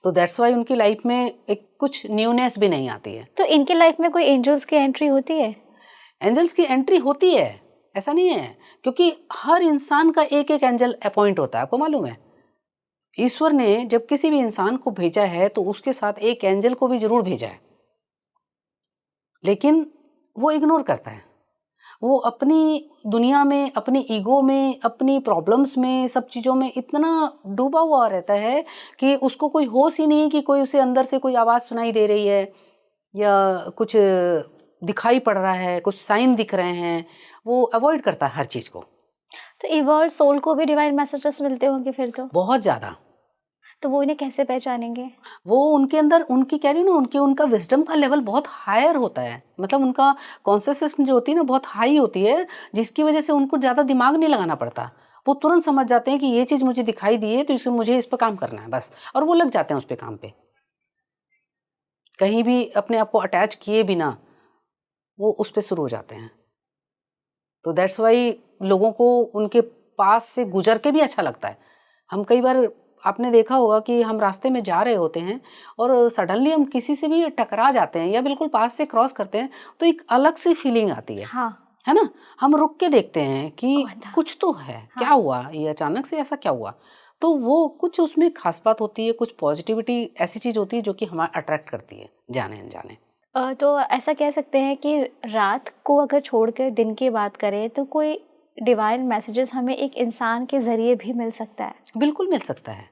तो दैट्स वाई उनकी लाइफ में एक कुछ न्यूनेस भी नहीं आती है। तो इनकी लाइफ में कोई एंजल्स की एंट्री होती है? एंजल्स की एंट्री होती है, ऐसा नहीं है, क्योंकि हर इंसान का एक एक एंजल अपॉइंट होता है, आपको मालूम है। ईश्वर ने जब किसी भी इंसान को भेजा है तो उसके साथ एक एंजल को भी जरूर भेजा है। लेकिन वो इग्नोर करता है। वो अपनी दुनिया में, अपनी ईगो में, अपनी प्रॉब्लम्स में, सब चीज़ों में इतना डूबा हुआ रहता है कि उसको कोई होश ही नहीं कि कोई उसे अंदर से कोई आवाज़ सुनाई दे रही है या कुछ दिखाई पड़ रहा है, कुछ साइन दिख रहे हैं। वो अवॉइड करता है हर चीज़ को। तो इवॉल्व सोल को भी डिवाइन मैसेजेस मिलते होंगे फिर तो? बहुत ज़्यादा। तो वो इन्हें कैसे पहचानेंगे? वो उनके अंदर, उनकी कह रही हूँ ना, उनका विजडम का लेवल बहुत हायर होता है। मतलब उनका कॉन्शियसनेस जो होती है ना, बहुत हाई होती है, जिसकी वजह से उनको ज़्यादा दिमाग नहीं लगाना पड़ता। वो तुरंत समझ जाते हैं कि ये चीज़ मुझे दिखाई दी है, तो इसमें मुझे इस पर काम करना है बस, और वो लग जाते हैं उस पे काम पे, कहीं भी अपने आप को अटैच किए बिना वो उस पे शुरू हो जाते हैं। तो दैट्स वाई लोगों को उनके पास से गुजर के भी अच्छा लगता है। हम कई बार, आपने देखा होगा कि हम रास्ते में जा रहे होते हैं और सडनली हम किसी से भी टकरा जाते हैं या बिल्कुल पास से क्रॉस करते हैं, तो एक अलग सी फीलिंग आती है। हाँ। है ना? हम रुक के देखते हैं कि कौन था? कुछ तो है। हाँ। क्या हुआ, ये अचानक से ऐसा क्या हुआ? तो वो कुछ उसमें खास बात होती है, कुछ पॉजिटिविटी ऐसी चीज़ होती है जो कि हमारा अट्रैक्ट करती है जाने अनजाने। तो ऐसा कह सकते हैं कि रात को अगर छोड़कर दिन की बात करें तो कोई डिवाइन मैसेजेस हमें एक इंसान के ज़रिए भी मिल सकता है? बिल्कुल मिल सकता है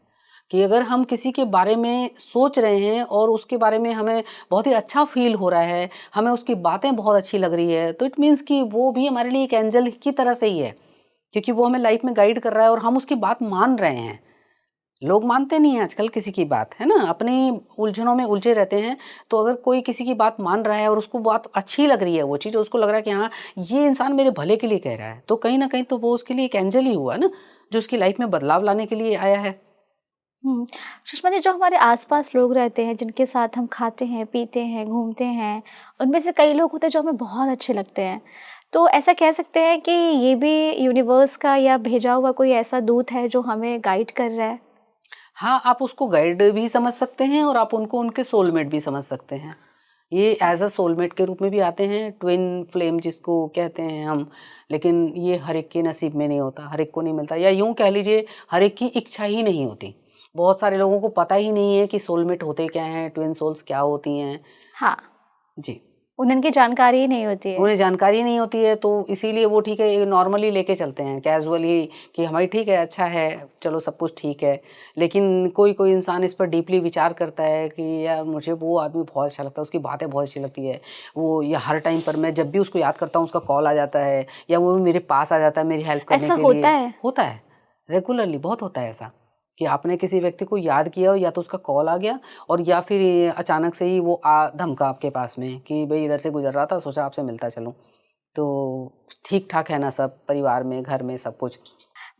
कि अगर हम किसी के बारे में सोच रहे हैं और उसके बारे में हमें बहुत ही अच्छा फील हो रहा है, हमें उसकी बातें बहुत अच्छी लग रही है, तो इट मीन्स कि वो भी हमारे लिए एक एंजल की तरह से ही है, क्योंकि वो हमें लाइफ में गाइड कर रहा है और हम उसकी बात मान रहे हैं। लोग मानते नहीं हैं आजकल किसी की बात, है ना? अपनी उलझनों में उलझे रहते हैं। तो अगर कोई किसी की बात मान रहा है और उसको बात अच्छी लग रही है, वो चीज़ उसको लग रहा है कि हाँ, ये इंसान मेरे भले के लिए कह रहा है, तो कहीं ना कहीं तो वो उसके लिए एक एंजल ही हुआ ना, जो उसकी लाइफ में बदलाव लाने के लिए आया है। सुषमा जी, जो हमारे आसपास लोग रहते हैं जिनके साथ हम खाते हैं, पीते हैं, घूमते हैं, उनमें से कई लोग होते हैं जो हमें बहुत अच्छे लगते हैं। तो ऐसा कह सकते हैं कि ये भी यूनिवर्स का या भेजा हुआ कोई ऐसा दूत है जो हमें गाइड कर रहा है? हाँ, आप उसको गाइड भी समझ सकते हैं और आप उनको उनके सोलमेट भी समझ सकते हैं। ये एज अ सोलमेट के रूप में भी आते हैं, ट्विन फ्लेम जिसको कहते हैं हम। लेकिन ये हर एक के नसीब में नहीं होता, हर एक को नहीं मिलता, या यूँ कह लीजिए हर एक की इच्छा ही नहीं होती। बहुत सारे लोगों को पता ही नहीं है कि सोलमेट होते क्या हैं, ट्विन सोल्स क्या होती हैं। हाँ, जी, उनकी जानकारी ही नहीं होती है। उन्हें जानकारी नहीं होती है, तो इसीलिए वो ठीक है, नॉर्मली लेके चलते हैं कैजुअली कि हमारी ठीक है, अच्छा है, चलो सब कुछ ठीक है। लेकिन कोई कोई इंसान इस पर डीपली विचार करता है कि यार मुझे वो आदमी बहुत अच्छा लगता है, उसकी बातें बहुत अच्छी लगती है, वो या हर टाइम पर मैं जब भी उसको याद करता हूँ उसका कॉल आ जाता है, या वो मेरे पास आ जाता है मेरी हेल्प करने ऐसा के होता लिए। है? होता है, रेगुलरली बहुत होता है ऐसा कि आपने किसी व्यक्ति को याद किया हो, या तो उसका कॉल आ गया, और या फिर ये अचानक से ही वो आ धमका आपके पास में कि भाई इधर से गुजर रहा था, सोचा आपसे मिलता चलूं। तो ठीक ठाक है ना सब, परिवार में, घर में सब कुछ?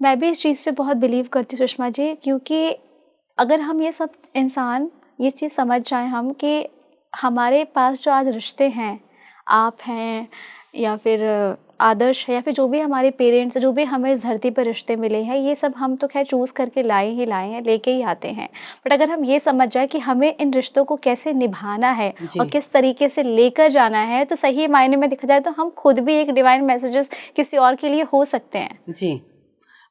मैं भी इस चीज़ पे बहुत बिलीव करती हूँ सुषमा जी, क्योंकि अगर हम ये सब इंसान ये चीज़ समझ जाएं हम कि हमारे पास जो आज रिश्ते हैं, आप हैं या फिर आदर्श है या फिर जो भी हमारे पेरेंट्स, जो भी हमें इस धरती पर रिश्ते मिले हैं, ये सब हम तो खैर चूज़ करके लाए हैं, लेके ही आते हैं। बट अगर हम ये समझ जाए कि हमें इन रिश्तों को कैसे निभाना है और जी किस तरीके से लेकर जाना है, तो सही मायने में देखा जाए तो हम खुद भी एक डिवाइन मैसेजेस किसी और के लिए हो सकते हैं। जी,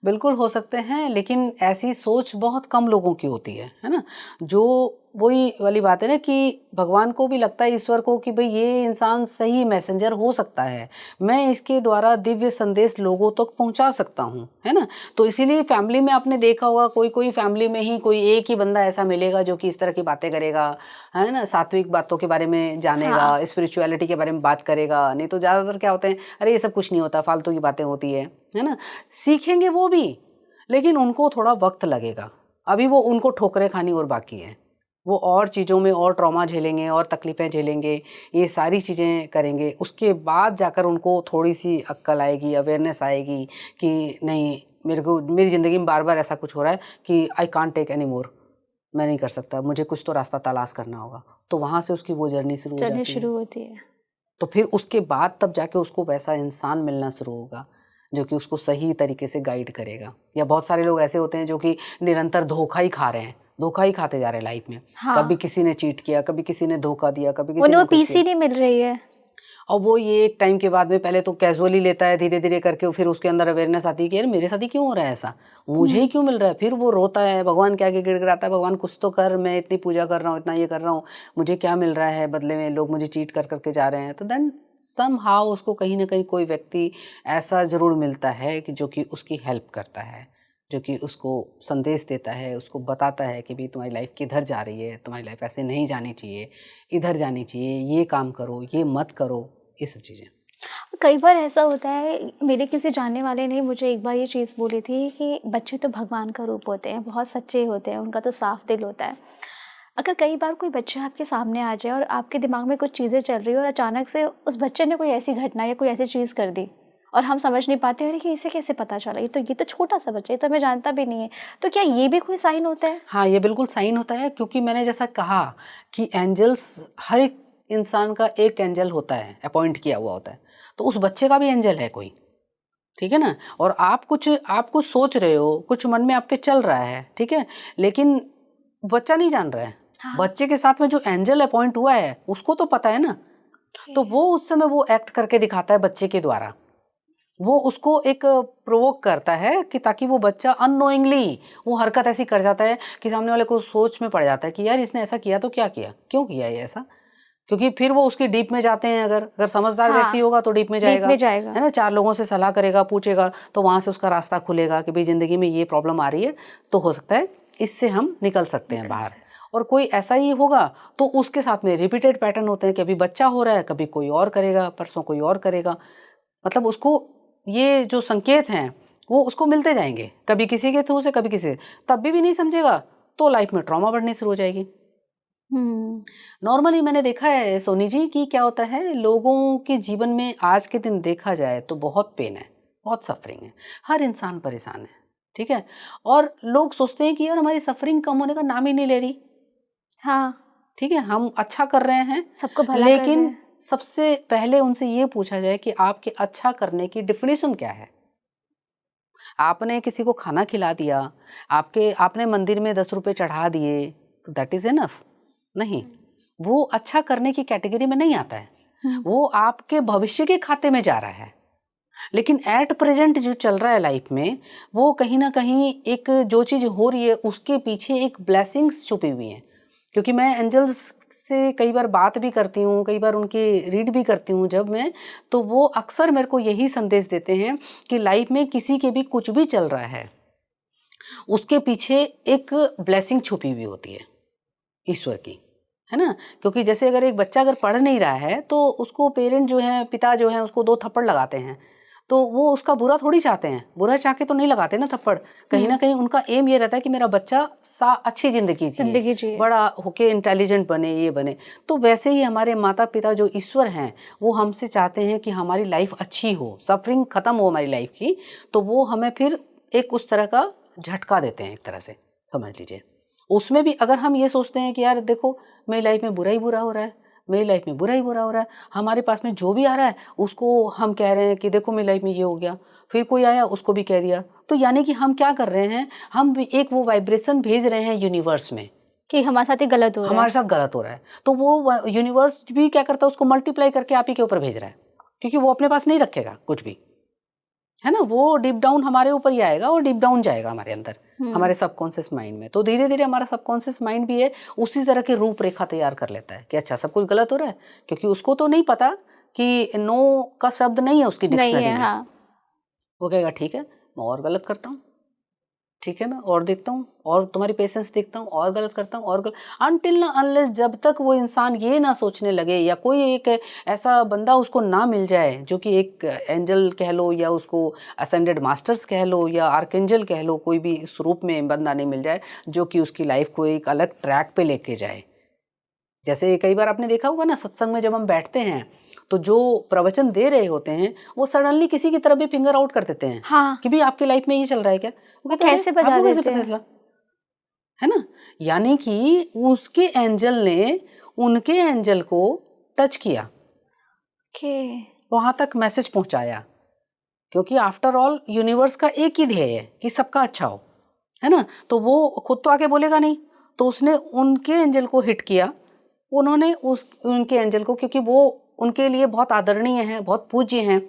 बिल्कुल हो सकते हैं, लेकिन ऐसी सोच बहुत कम लोगों की होती है ना? जो वही वाली बात है ना कि भगवान को भी लगता है, ईश्वर को, कि भाई ये इंसान सही मैसेंजर हो सकता है, मैं इसके द्वारा दिव्य संदेश लोगों तक पहुंचा सकता हूं, है ना? तो इसीलिए फैमिली में आपने देखा होगा, कोई कोई फैमिली में ही कोई एक ही बंदा ऐसा मिलेगा जो कि इस तरह की बातें करेगा, है ना? सात्विक बातों के बारे में जानेगा, हाँ। स्पिरिचुअलिटी के बारे में बात करेगा। नहीं तो ज़्यादातर क्या होते हैं, अरे ये सब कुछ नहीं होता, फालतू की बातें होती है ना? सीखेंगे वो भी, लेकिन उनको थोड़ा वक्त लगेगा। अभी वो, उनको ठोकरें खानी और बाकी है। वो और चीज़ों में और ट्रॉमा झेलेंगे और तकलीफ़ें झेलेंगे, ये सारी चीज़ें करेंगे। उसके बाद जाकर उनको थोड़ी-सी अक्ल आएगी, अवेयरनेस आएगी कि नहीं, मेरे को मेरी ज़िंदगी में बार-बार ऐसा कुछ हो रहा है कि I can't take any more, मैं नहीं कर सकता, मुझे कुछ तो रास्ता तलाश करना होगा। तो वहाँ से उसकी वो जर्नी शुरू हो चलनी जाती है। शुरू होती है। तो फिर उसके बाद तब जाके उसको वैसा इंसान मिलना शुरू होगा जो कि उसको सही तरीके से गाइड करेगा। या बहुत सारे लोग ऐसे होते हैं जो कि निरंतर धोखा ही खा रहे हैं, धोखा ही खाते जा रहे हैं लाइफ में। हाँ। कभी किसी ने चीट किया, कभी किसी ने धोखा दिया, कभी किसी उन्हें ने वो कुछ पीस किया। ही नहीं मिल रही है। और वो ये एक टाइम के बाद में पहले तो कैजुअली लेता है, धीरे धीरे करके फिर उसके अंदर अवेयरनेस आती है कि यार मेरे साथ ही क्यों हो रहा है ऐसा, मुझे ही क्यों मिल रहा है। फिर वो रोता है, भगवान के आगे गिड़गिड़ाता है, भगवान कुछ तो कर, मैं इतनी पूजा कर रहा हूँ, इतना ये कर रहा हूँ, मुझे क्या मिल रहा है बदले में, लोग मुझे चीट कर करके जा रहे हैं। तो देन समहाउ उसको कहीं ना कहीं कोई व्यक्ति ऐसा ज़रूर मिलता है कि जो कि उसकी हेल्प करता है, जो कि उसको संदेश देता है, उसको बताता है कि भाई तुम्हारी लाइफ किधर जा रही है, तुम्हारी लाइफ ऐसे नहीं जानी चाहिए, इधर जानी चाहिए, ये काम करो, ये मत करो, ये सब चीज़ें। कई बार ऐसा होता है, मेरे किसी जानने वाले ने मुझे एक बार ये चीज़ बोली थी कि बच्चे तो भगवान का रूप होते हैं, बहुत सच्चे होते हैं, उनका तो साफ दिल होता है। अगर कई बार कोई बच्चा आपके सामने आ जाए और आपके दिमाग में कुछ चीज़ें चल रही हो और अचानक से उस बच्चे ने कोई ऐसी घटना या कोई ऐसी चीज़ कर दी और हम समझ नहीं पाते, अरे कि इसे कैसे पता चला, ये तो छोटा सा बच्चा है, ये तो हमें जानता भी नहीं है, तो क्या ये भी कोई साइन होता है? हाँ, ये बिल्कुल साइन होता है, क्योंकि मैंने जैसा कहा कि एंजल्स, हर एक इंसान का एक एंजल होता है, अपॉइंट किया हुआ होता है, तो उस बच्चे का भी एंजल है कोई, ठीक है ना। और आप कुछ सोच रहे हो, कुछ मन में आपके चल रहा है, ठीक है, लेकिन बच्चा नहीं जान रहा है। हाँ। बच्चे के साथ में जो एंजल अपॉइंट हुआ है उसको तो पता है ना, तो वो उस समय वो एक्ट करके दिखाता है बच्चे के द्वारा, वो उसको एक प्रोवोक करता है कि ताकि वो बच्चा अननोइंगली वो हरकत ऐसी कर जाता है कि सामने वाले को सोच में पड़ जाता है कि यार इसने ऐसा किया तो क्या किया, क्यों किया ये ऐसा। क्योंकि फिर वो उसकी डीप में जाते हैं, अगर समझदार व्यक्ति होगा तो डीप में जाएगा, है ना, 4 लोगों से सलाह करेगा, पूछेगा, तो वहाँ से उसका रास्ता खुलेगा कि भाई ज़िंदगी में ये प्रॉब्लम आ रही है, तो हो सकता है इससे हम निकल सकते हैं बाहर। और कोई ऐसा ही होगा तो उसके साथ में रिपीटेड पैटर्न होते हैं कि अभी बच्चा हो रहा है, कभी कोई और करेगा, परसों कोई और करेगा, मतलब उसको ये जो संकेत हैं वो उसको मिलते जाएंगे, कभी किसी के थ्रू से, कभी किसी से, तब भी नहीं समझेगा तो लाइफ में ट्रॉमा बढ़नी शुरू हो जाएगी। नॉर्मली मैंने देखा है सोनी जी कि क्या होता है, लोगों के जीवन में आज के दिन देखा जाए तो बहुत पेन है, बहुत सफरिंग है, हर इंसान परेशान है, ठीक है, और लोग सोचते हैं कि यार हमारी सफरिंग कम होने का नाम ही नहीं ले रही। हाँ, ठीक है, हम अच्छा कर रहे हैं, सबको भला कर रहे लेकिन हैं। सबसे पहले उनसे ये पूछा जाए कि आपके अच्छा करने की डेफिनेशन क्या है। आपने किसी को खाना खिला दिया, आपने मंदिर में 10 रुपए चढ़ा दिए, तो दैट इज इनफ नहीं, वो अच्छा करने की कैटेगरी में नहीं आता है, वो आपके भविष्य के खाते में जा रहा है। लेकिन एट प्रेजेंट जो चल रहा है लाइफ में, वो कहीं ना कहीं एक जो चीज़ हो रही है उसके पीछे एक ब्लेसिंग्स छुपी हुई हैं। क्योंकि मैं एंजल्स से कई बार बात भी करती हूँ, कई बार उनके रीड भी करती हूँ जब मैं, तो वो अक्सर मेरे को यही संदेश देते हैं कि लाइफ में किसी के भी कुछ भी चल रहा है, उसके पीछे एक ब्लेसिंग छुपी हुई होती है ईश्वर की, है ना। क्योंकि जैसे अगर एक बच्चा अगर पढ़ नहीं रहा है तो उसको पेरेंट जो है, पिता जो है, उसको 2 थप्पड़ लगाते हैं, तो वो उसका बुरा थोड़ी चाहते हैं, बुरा चाह के तो नहीं लगाते ना थप्पड़, कहीं ना कहीं उनका एम ये रहता है कि मेरा बच्चा अच्छी जिंदगी जिए, बड़ा होके इंटेलिजेंट बने, ये बने। तो वैसे ही हमारे माता पिता जो ईश्वर हैं, वो हमसे चाहते हैं कि हमारी लाइफ अच्छी हो, सफरिंग खत्म हो हमारी लाइफ की, तो वो हमें फिर एक उस तरह का झटका देते हैं, एक तरह से समझ लीजिए। उसमें भी अगर हम ये सोचते हैं कि यार देखो मेरी लाइफ में बुरा ही बुरा हो रहा है, मेरी लाइफ में बुरा ही बुरा हो रहा है, हमारे पास में जो भी आ रहा है उसको हम कह रहे हैं कि देखो मेरी लाइफ में ये हो गया, फिर कोई आया उसको भी कह दिया, तो यानी कि हम क्या कर रहे हैं, हम भी एक वो वाइब्रेशन भेज रहे हैं यूनिवर्स में कि हमारे साथ ही गलत हो रहा है, हमारे साथ गलत हो रहा है। तो वो यूनिवर्स भी क्या करता है, उसको मल्टीप्लाई करके आप ही के ऊपर भेज रहा है, क्योंकि वो अपने पास नहीं रखेगा कुछ भी, है ना, वो डीप डाउन हमारे ऊपर ही आएगा और डीप डाउन जाएगा हमारे अंदर, हमारे सबकॉन्शियस माइंड में। तो धीरे धीरे हमारा सबकॉन्शियस माइंड भी है उसी तरह की रूपरेखा तैयार कर लेता है कि अच्छा सब कुछ गलत हो रहा है, क्योंकि उसको तो नहीं पता कि नो का शब्द नहीं है उसकी डिक्शनरी में। हाँ। वो कहेगा ठीक है मैं और गलत करता हूँ, ठीक है मैं और देखता हूँ, और तुम्हारी पेशेंस देखता हूँ, और गलत करता हूँ, और गलत, अनटिल ना अनलेस, जब तक वो इंसान ये ना सोचने लगे या कोई एक ऐसा बंदा उसको ना मिल जाए जो कि एक एंजल कह लो या उसको असेंडेड मास्टर्स कह लो या आर्कएंजल कह लो, कोई भी इस रूप में बंदा नहीं मिल जाए जो कि उसकी लाइफ को एक अलग ट्रैक पे लेके जाए। जैसे कई बार आपने देखा होगा ना, सत्संग में जब हम बैठते हैं तो जो प्रवचन दे रहे होते हैं वो सडनली किसी की तरफ भी फिंगर आउट कर देते हैं, हाँ, कि भी आपकी लाइफ में ये चल रहा है क्या, वो कैसे बता देते हैं, है ना। यानी कि उसके एंजल ने उनके एंजल को टच किया, वहां तक मैसेज पहुंचाया, क्योंकि आफ्टर ऑल यूनिवर्स का एक ही ध्येय है कि सबका अच्छा हो, है ना। तो वो खुद तो आके बोलेगा नहीं, तो उसने उनके एंजल को हिट किया, उन्होंने उनके एंजल को, क्योंकि वो उनके लिए बहुत आदरणीय हैं, बहुत पूज्य हैं।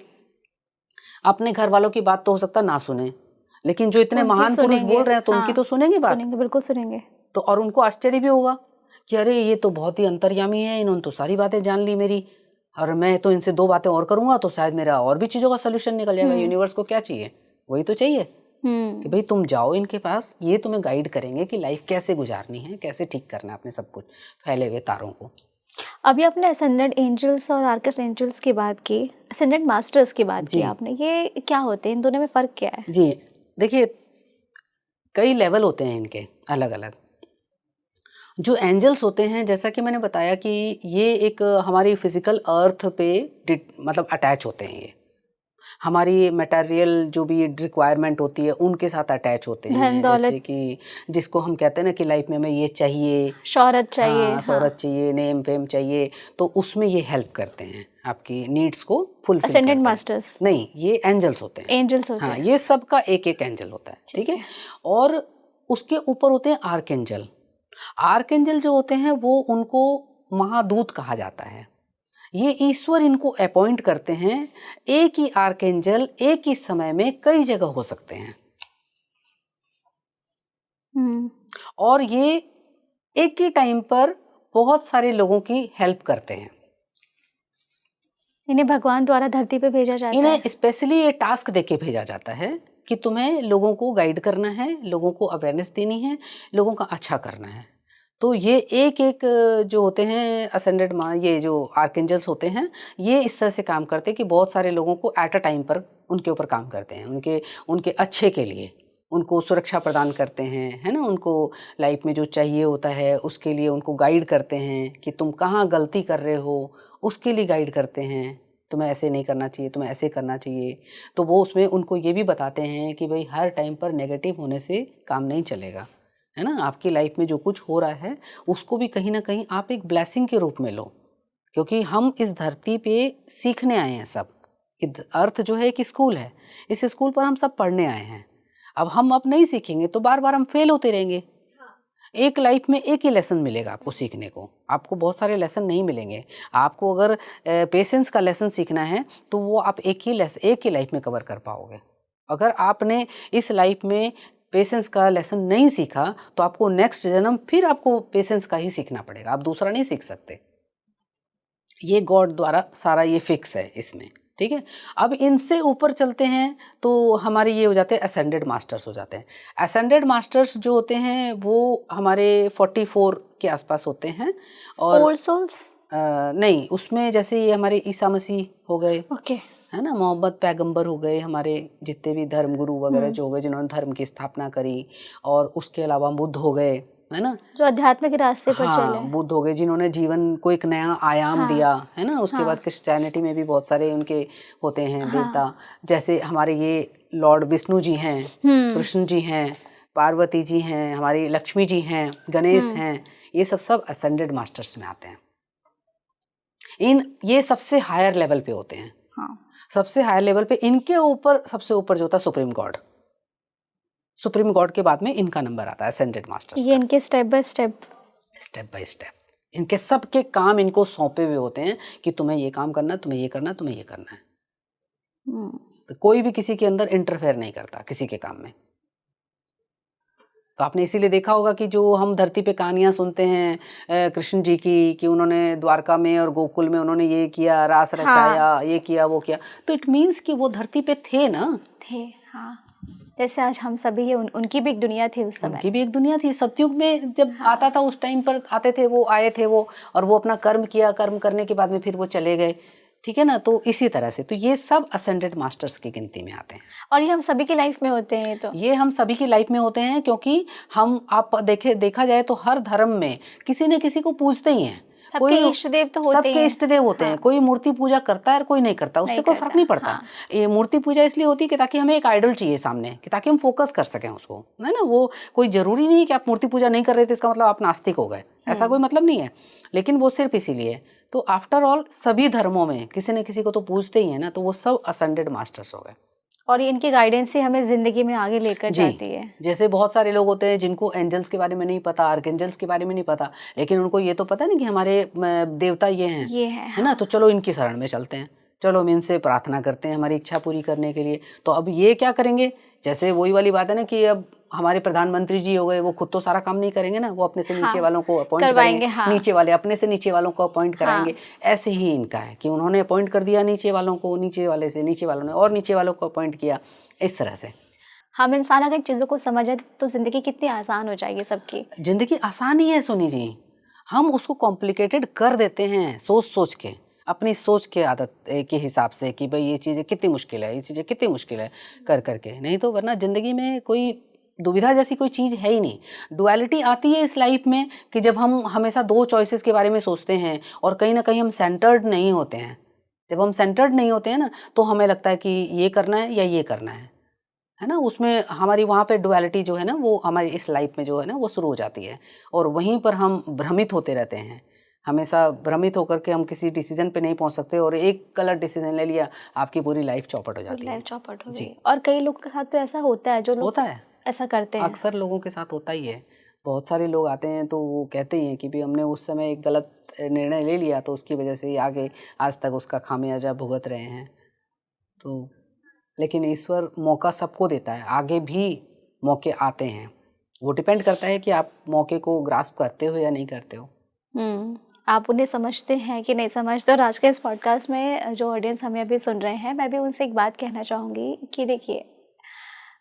अपने घर वालों की बात तो हो सकता ना सुने, लेकिन जो इतने उनकी महान पुरुष सुनेंगे। बोल रहे हैं तो हाँ, उनकी तो सुनेंगे बात। सुनेंगे, बिल्कुल सुनेंगे। तो और उनको आश्चर्य भी होगा कि अरे ये तो बहुत ही अंतर्यामी है, इन्होंने तो सारी बातें जान ली मेरी, और मैं तो इनसे 2 बातें और करूंगा तो शायद मेरा और भी चीज़ों का सोल्यूशन निकल जाएगा। यूनिवर्स को क्या चाहिए? वही तो चाहिए कि भाई तुम जाओ इनके पास, ये तुम्हें गाइड करेंगे कि लाइफ कैसे गुजारनी है, कैसे ठीक करना है अपने सब कुछ फैले हुए तारों को। अभी आपने असेंडेंट एंजल्स और आर्किट एंजल्स की बात की, असेंडेंट मास्टर्स की बात की आपने, ये क्या होते हैं, इन दोनों में फ़र्क क्या है? जी देखिए, कई लेवल होते हैं इनके अलग अलग। जो एंजल्स होते हैं, जैसा कि मैंने बताया कि ये एक हमारी फिजिकल अर्थ पे मतलब अटैच होते हैं। ये हमारी मटेरियल जो भी रिक्वायरमेंट होती है उनके साथ अटैच होते हैं। धन दौलत, जैसे कि जिसको हम कहते हैं ना कि लाइफ में हमें ये चाहिए, शोहरत चाहिए, हाँ शोहरत चाहिए, नेम फेम चाहिए, तो उसमें ये हेल्प करते हैं, आपकी नीड्स को फुलफिल करते असेंडेंट हैं। मास्टर्स नहीं, ये एंजल्स होते हैं। एंजल्स होते हाँ, हैं। ये सबका एक एक एंजल होता है, ठीक है। और उसके ऊपर होते हैं आर्कएंजल। आर्कएंजल जो होते हैं वो उनको महादूत कहा जाता है। ये ईश्वर इनको अपॉइंट करते हैं। एक ही आर्कएंजल एक ही समय में कई जगह हो सकते हैं, और ये एक ही टाइम पर बहुत सारे लोगों की हेल्प करते हैं। इन्हें भगवान द्वारा धरती पे भेजा जाता है। इन्हें स्पेशली ये टास्क देके भेजा जाता है कि तुम्हें लोगों को गाइड करना है, लोगों को अवेयरनेस देनी है, लोगों का अच्छा करना है। तो ये एक एक जो होते हैं असेंडेड ये जो आर्कएंजल्स होते हैं, ये इस तरह से काम करते हैं कि बहुत सारे लोगों को एट अ टाइम पर उनके ऊपर काम करते हैं, उनके अच्छे के लिए, उनको सुरक्षा प्रदान करते हैं, है ना। उनको लाइफ में जो चाहिए होता है उसके लिए उनको गाइड करते हैं कि तुम कहाँ गलती कर रहे हो, उसके लिए गाइड करते हैं। तुम्हें ऐसे नहीं करना चाहिए, तुम्हें ऐसे करना चाहिए। तो वो उसमें उनको ये भी बताते हैं कि भाई हर टाइम पर नेगेटिव होने से काम नहीं चलेगा, है ना। आपकी लाइफ में जो कुछ हो रहा है उसको भी कहीं ना कहीं आप एक ब्लेसिंग के रूप में लो, क्योंकि हम इस धरती पे सीखने आए हैं सब। अर्थ जो है एक स्कूल है, इस स्कूल पर हम सब पढ़ने आए हैं। अब नहीं सीखेंगे तो बार बार हम फेल होते रहेंगे। एक लाइफ में एक ही लेसन मिलेगा आपको सीखने को, आपको बहुत सारे लेसन नहीं मिलेंगे। आपको अगर पेशेंस का लेसन सीखना है तो वो आप एक ही लाइफ में कवर कर पाओगे। अगर आपने इस लाइफ में पेशेंस का लेसन नहीं सीखा तो आपको नेक्स्ट जन्म फिर आपको पेशेंस का ही सीखना पड़ेगा, आप दूसरा नहीं सीख सकते। ये गॉड द्वारा सारा ये फिक्स है इसमें, ठीक है। अब इनसे ऊपर चलते हैं तो हमारे ये हो जाते हैं असेंडेड मास्टर्स हो जाते हैं। असेंडेड मास्टर्स जो होते हैं वो हमारे 44 के आसपास होते हैं। और ओल्ड सोल्स नहीं, उसमें जैसे ये हमारे ईसा मसीह हो गए, ओके, है ना, मोहम्मद पैगंबर हो गए, हमारे जितने भी धर्म गुरु वगैरह जो हो गए जिन्होंने धर्म की स्थापना करी, और उसके अलावा बुद्ध हो गए, है ना, जो अध्यात्म के रास्ते पर हाँ चले। बुद्ध हो गए जिन्होंने जीवन को एक नया आयाम दिया, है ना। उसके बाद क्रिश्चियनिटी में भी बहुत सारे उनके होते हैं देवता, जैसे हमारे ये लॉर्ड विष्णु जी हैं, कृष्ण जी हैं, पार्वती जी हैं, हमारी लक्ष्मी जी हैं, गणेश हैं, ये सब असेंडेड मास्टर्स में आते हैं। ये सबसे हायर लेवल पे होते हैं। सबसे हायर लेवल पे इनके ऊपर सबसे ऊपर जो होता है सुप्रीम गॉड। सुप्रीम गॉड के बाद में इनका नंबर आता है असेंडेड मास्टर्स। ये इनके स्टेप बाय स्टेप इनके सबके काम इनको सौंपे हुए होते हैं कि तुम्हें ये काम करना है, तुम्हें ये करना है, तुम्हें ये करना है। तो कोई भी किसी के अंदर इंटरफेयर नहीं करता किसी के काम में। तो आपने इसीलिए देखा होगा कि जो हम धरती पे कहानियाँ सुनते हैं कृष्ण जी की, कि उन्होंने द्वारका में और गोकुल में उन्होंने ये किया, रास रचाया, ये किया, वो किया, तो इट मीन्स कि वो धरती पे थे ना, थे। हाँ, जैसे आज हम सभी उनकी भी एक दुनिया थी उस समय। उनकी भी एक दुनिया थी। सतयुग में जब आता था उस टाइम पर आते थे, वो आए थे वो, और वो अपना कर्म किया, कर्म करने के बाद में फिर वो चले गए, ठीक है ना। तो इसी तरह से तो ये सब असेंडेड मास्टर्स की गिनती में आते हैं, और ये हम सभी की लाइफ में होते हैं। तो ये हम सभी की लाइफ में होते हैं, क्योंकि आप देखा जाए तो हर धर्म में किसी न किसी को पूजते ही हैं। सबके इष्ट देव तो होते हैं, सबके इष्ट देव होते हैं। कोई मूर्ति पूजा करता है और कोई नहीं करता, उससे कोई फर्क नहीं पड़ता। ये मूर्ति पूजा इसलिए होती है कि ताकि हमें एक आइडल चाहिए सामने, कि ताकि हम फोकस कर सकें उसको, है ना। वो कोई जरूरी नहीं है कि आप मूर्ति पूजा नहीं कर रहे तो इसका मतलब आप नास्तिक हो गए, ऐसा कोई मतलब नहीं है। लेकिन वो सिर्फ इसीलिए। तो आफ्टर ऑल सभी धर्मों में किसी न किसी को तो पूजते ही है ना, तो वो सब असेंडेड मास्टर्स हो गए। और ये इनकी गाइडेंस ही हमें ज़िंदगी में आगे लेकर जी। जाती है। जैसे बहुत सारे लोग होते हैं जिनको एंजल्स के बारे में नहीं पता, आर्कएंजल्स के बारे में नहीं पता, लेकिन उनको ये तो पता नहीं कि हमारे देवता ये हैं, ये है, है ना? हाँ। तो चलो इनकी शरण में चलते हैं, चलो हम इनसे प्रार्थना करते हैं हमारी इच्छा पूरी करने के लिए। तो अब ये क्या करेंगे, जैसे वही वाली बात है ना कि अब हमारे प्रधानमंत्री जी हो गए, वो खुद तो सारा काम नहीं करेंगे ना, वो अपने से नीचे हाँ, वालों को अपॉइंट करेंगे, करवाएँगे, हाँ। नीचे वाले अपने से नीचे वालों को अपॉइंट कराएंगे। हाँ। ऐसे ही इनका है कि उन्होंने अपॉइंट कर दिया नीचे वालों को, नीचे वाले से नीचे वालों ने और नीचे वालों को अपॉइंट किया, इस तरह से। हम इंसान अगर चीज़ों को समझे तो ज़िंदगी कितनी आसान हो जाएगी सबकी। जिंदगी आसान ही है सोनी जी, हम उसको कॉम्प्लिकेटेड कर देते हैं सोच सोच के, अपनी सोच के आदत के हिसाब से कि भाई ये चीज़ें कितनी मुश्किल है, ये चीज़ें कितनी मुश्किल है कर करके। नहीं तो वरना ज़िंदगी में कोई दुविधा जैसी कोई चीज़ है ही नहीं। डुअलिटी आती है इस लाइफ में कि जब हम हमेशा दो चॉइसेस के बारे में सोचते हैं और कहीं ना कहीं हम सेंटर्ड नहीं होते हैं। जब हम सेंटर्ड नहीं होते हैं ना, तो हमें लगता है कि ये करना है या ये करना है ना? उसमें हमारी वहाँ पे डुअलिटी जो है ना, वो हमारी इस लाइफ में जो है ना, वो शुरू हो जाती है और वहीं पर हम भ्रमित होते रहते हैं। हमेशा भ्रमित होकर के हम किसी डिसीजन पे नहीं पहुँच सकते और एक गलत डिसीजन ले लिया, आपकी पूरी लाइफ चौपट हो पूरी जाती लाइफ है। चौपट हो जी। गई। और कई लोगों के साथ तो ऐसा होता है, जो लोग होता है, ऐसा करते हैं। अक्सर लोगों के साथ होता ही है। बहुत सारे लोग आते हैं तो वो कहते ही हैं कि भाई हमने उस समय एक गलत निर्णय ले लिया, तो उसकी वजह से ही आगे आज तक उसका खामियाजा भुगत रहे हैं। तो लेकिन ईश्वर मौका सबको देता है, आगे भी मौके आते हैं। वो डिपेंड करता है कि आप मौके को ग्रास्प करते हो या नहीं करते हो। आप उन्हें समझते हैं कि नहीं समझते। और आज के इस पॉडकास्ट में जो ऑडियंस हमें अभी सुन रहे हैं, मैं भी उनसे एक बात कहना चाहूँगी कि देखिए,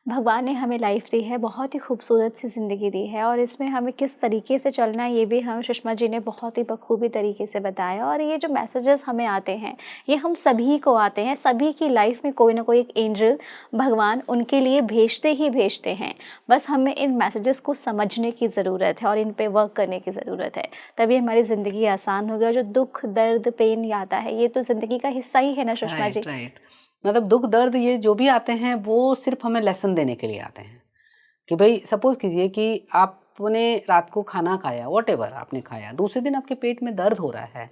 भगवान ने हमें लाइफ दी है, बहुत ही खूबसूरत सी ज़िंदगी दी है और इसमें हमें किस तरीके से चलना है ये भी हम सुषमा जी ने बहुत ही बखूबी तरीके से बताया। और ये जो मैसेजेस हमें आते हैं, ये हम सभी को आते हैं। सभी की लाइफ में कोई ना कोई एक एंजल भगवान उनके लिए भेजते ही भेजते हैं। बस हमें इन मैसेजेस को समझने की ज़रूरत है और इन पे वर्क करने की ज़रूरत है, तभी हमारी ज़िंदगी आसान होगी। और जो दुख दर्द पेन आता है, ये तो ज़िंदगी का हिस्सा ही है ना सुषमा जी। राइट। मतलब दुख दर्द ये जो भी आते हैं वो सिर्फ हमें लेसन देने के लिए आते हैं। कि भाई सपोज कीजिए कि आपने रात को खाना खाया, व्हाटएवर आपने खाया, दूसरे दिन आपके पेट में दर्द हो रहा है,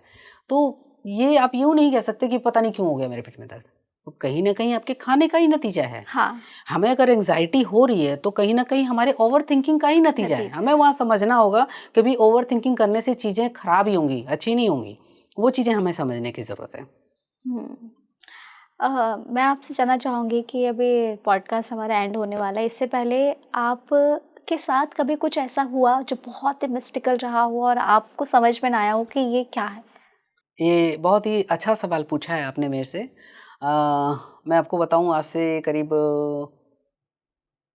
तो ये आप यूँ नहीं कह सकते कि पता नहीं क्यों हो गया मेरे पेट में दर्द। तो कहीं ना कहीं आपके खाने का ही नतीजा है। हाँ, हमें अगर एंग्जाइटी हो रही है तो कहीं ना कहीं हमारे ओवर थिंकिंग का ही नतीजा है। हमें वहाँ समझना होगा कि भाई ओवर थिंकिंग करने से चीज़ें खराब ही होंगी, अच्छी नहीं होंगी। वो चीज़ें हमें समझने की ज़रूरत है। मैं आपसे जानना चाहूँगी कि अभी पॉडकास्ट हमारा एंड होने वाला है, इससे पहले आप के साथ कभी कुछ ऐसा हुआ जो बहुत ही मिस्टिकल रहा हो और आपको समझ में ना आया हो कि ये क्या है? ये बहुत ही अच्छा सवाल पूछा है आपने मेरे से। मैं आपको बताऊं, आज से करीब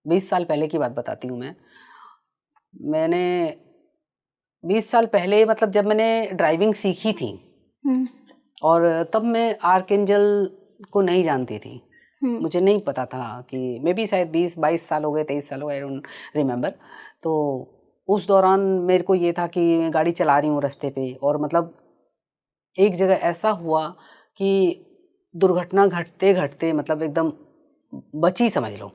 20 साल पहले की बात बताती हूँ मैं। मैंने 20 साल पहले, मतलब जब मैंने ड्राइविंग सीखी थी, हुँ, और तब मैं आर्कएंजल को नहीं जानती थी। हुँ, मुझे नहीं पता था कि मे बी शायद 20-22 साल हो गए, 23 साल हो गए, आई डोंट रिमेंबर। तो उस दौरान मेरे को ये था कि मैं गाड़ी चला रही हूँ रास्ते पे, और मतलब एक जगह ऐसा हुआ कि दुर्घटना घटते घटते मतलब एकदम बची समझ लो।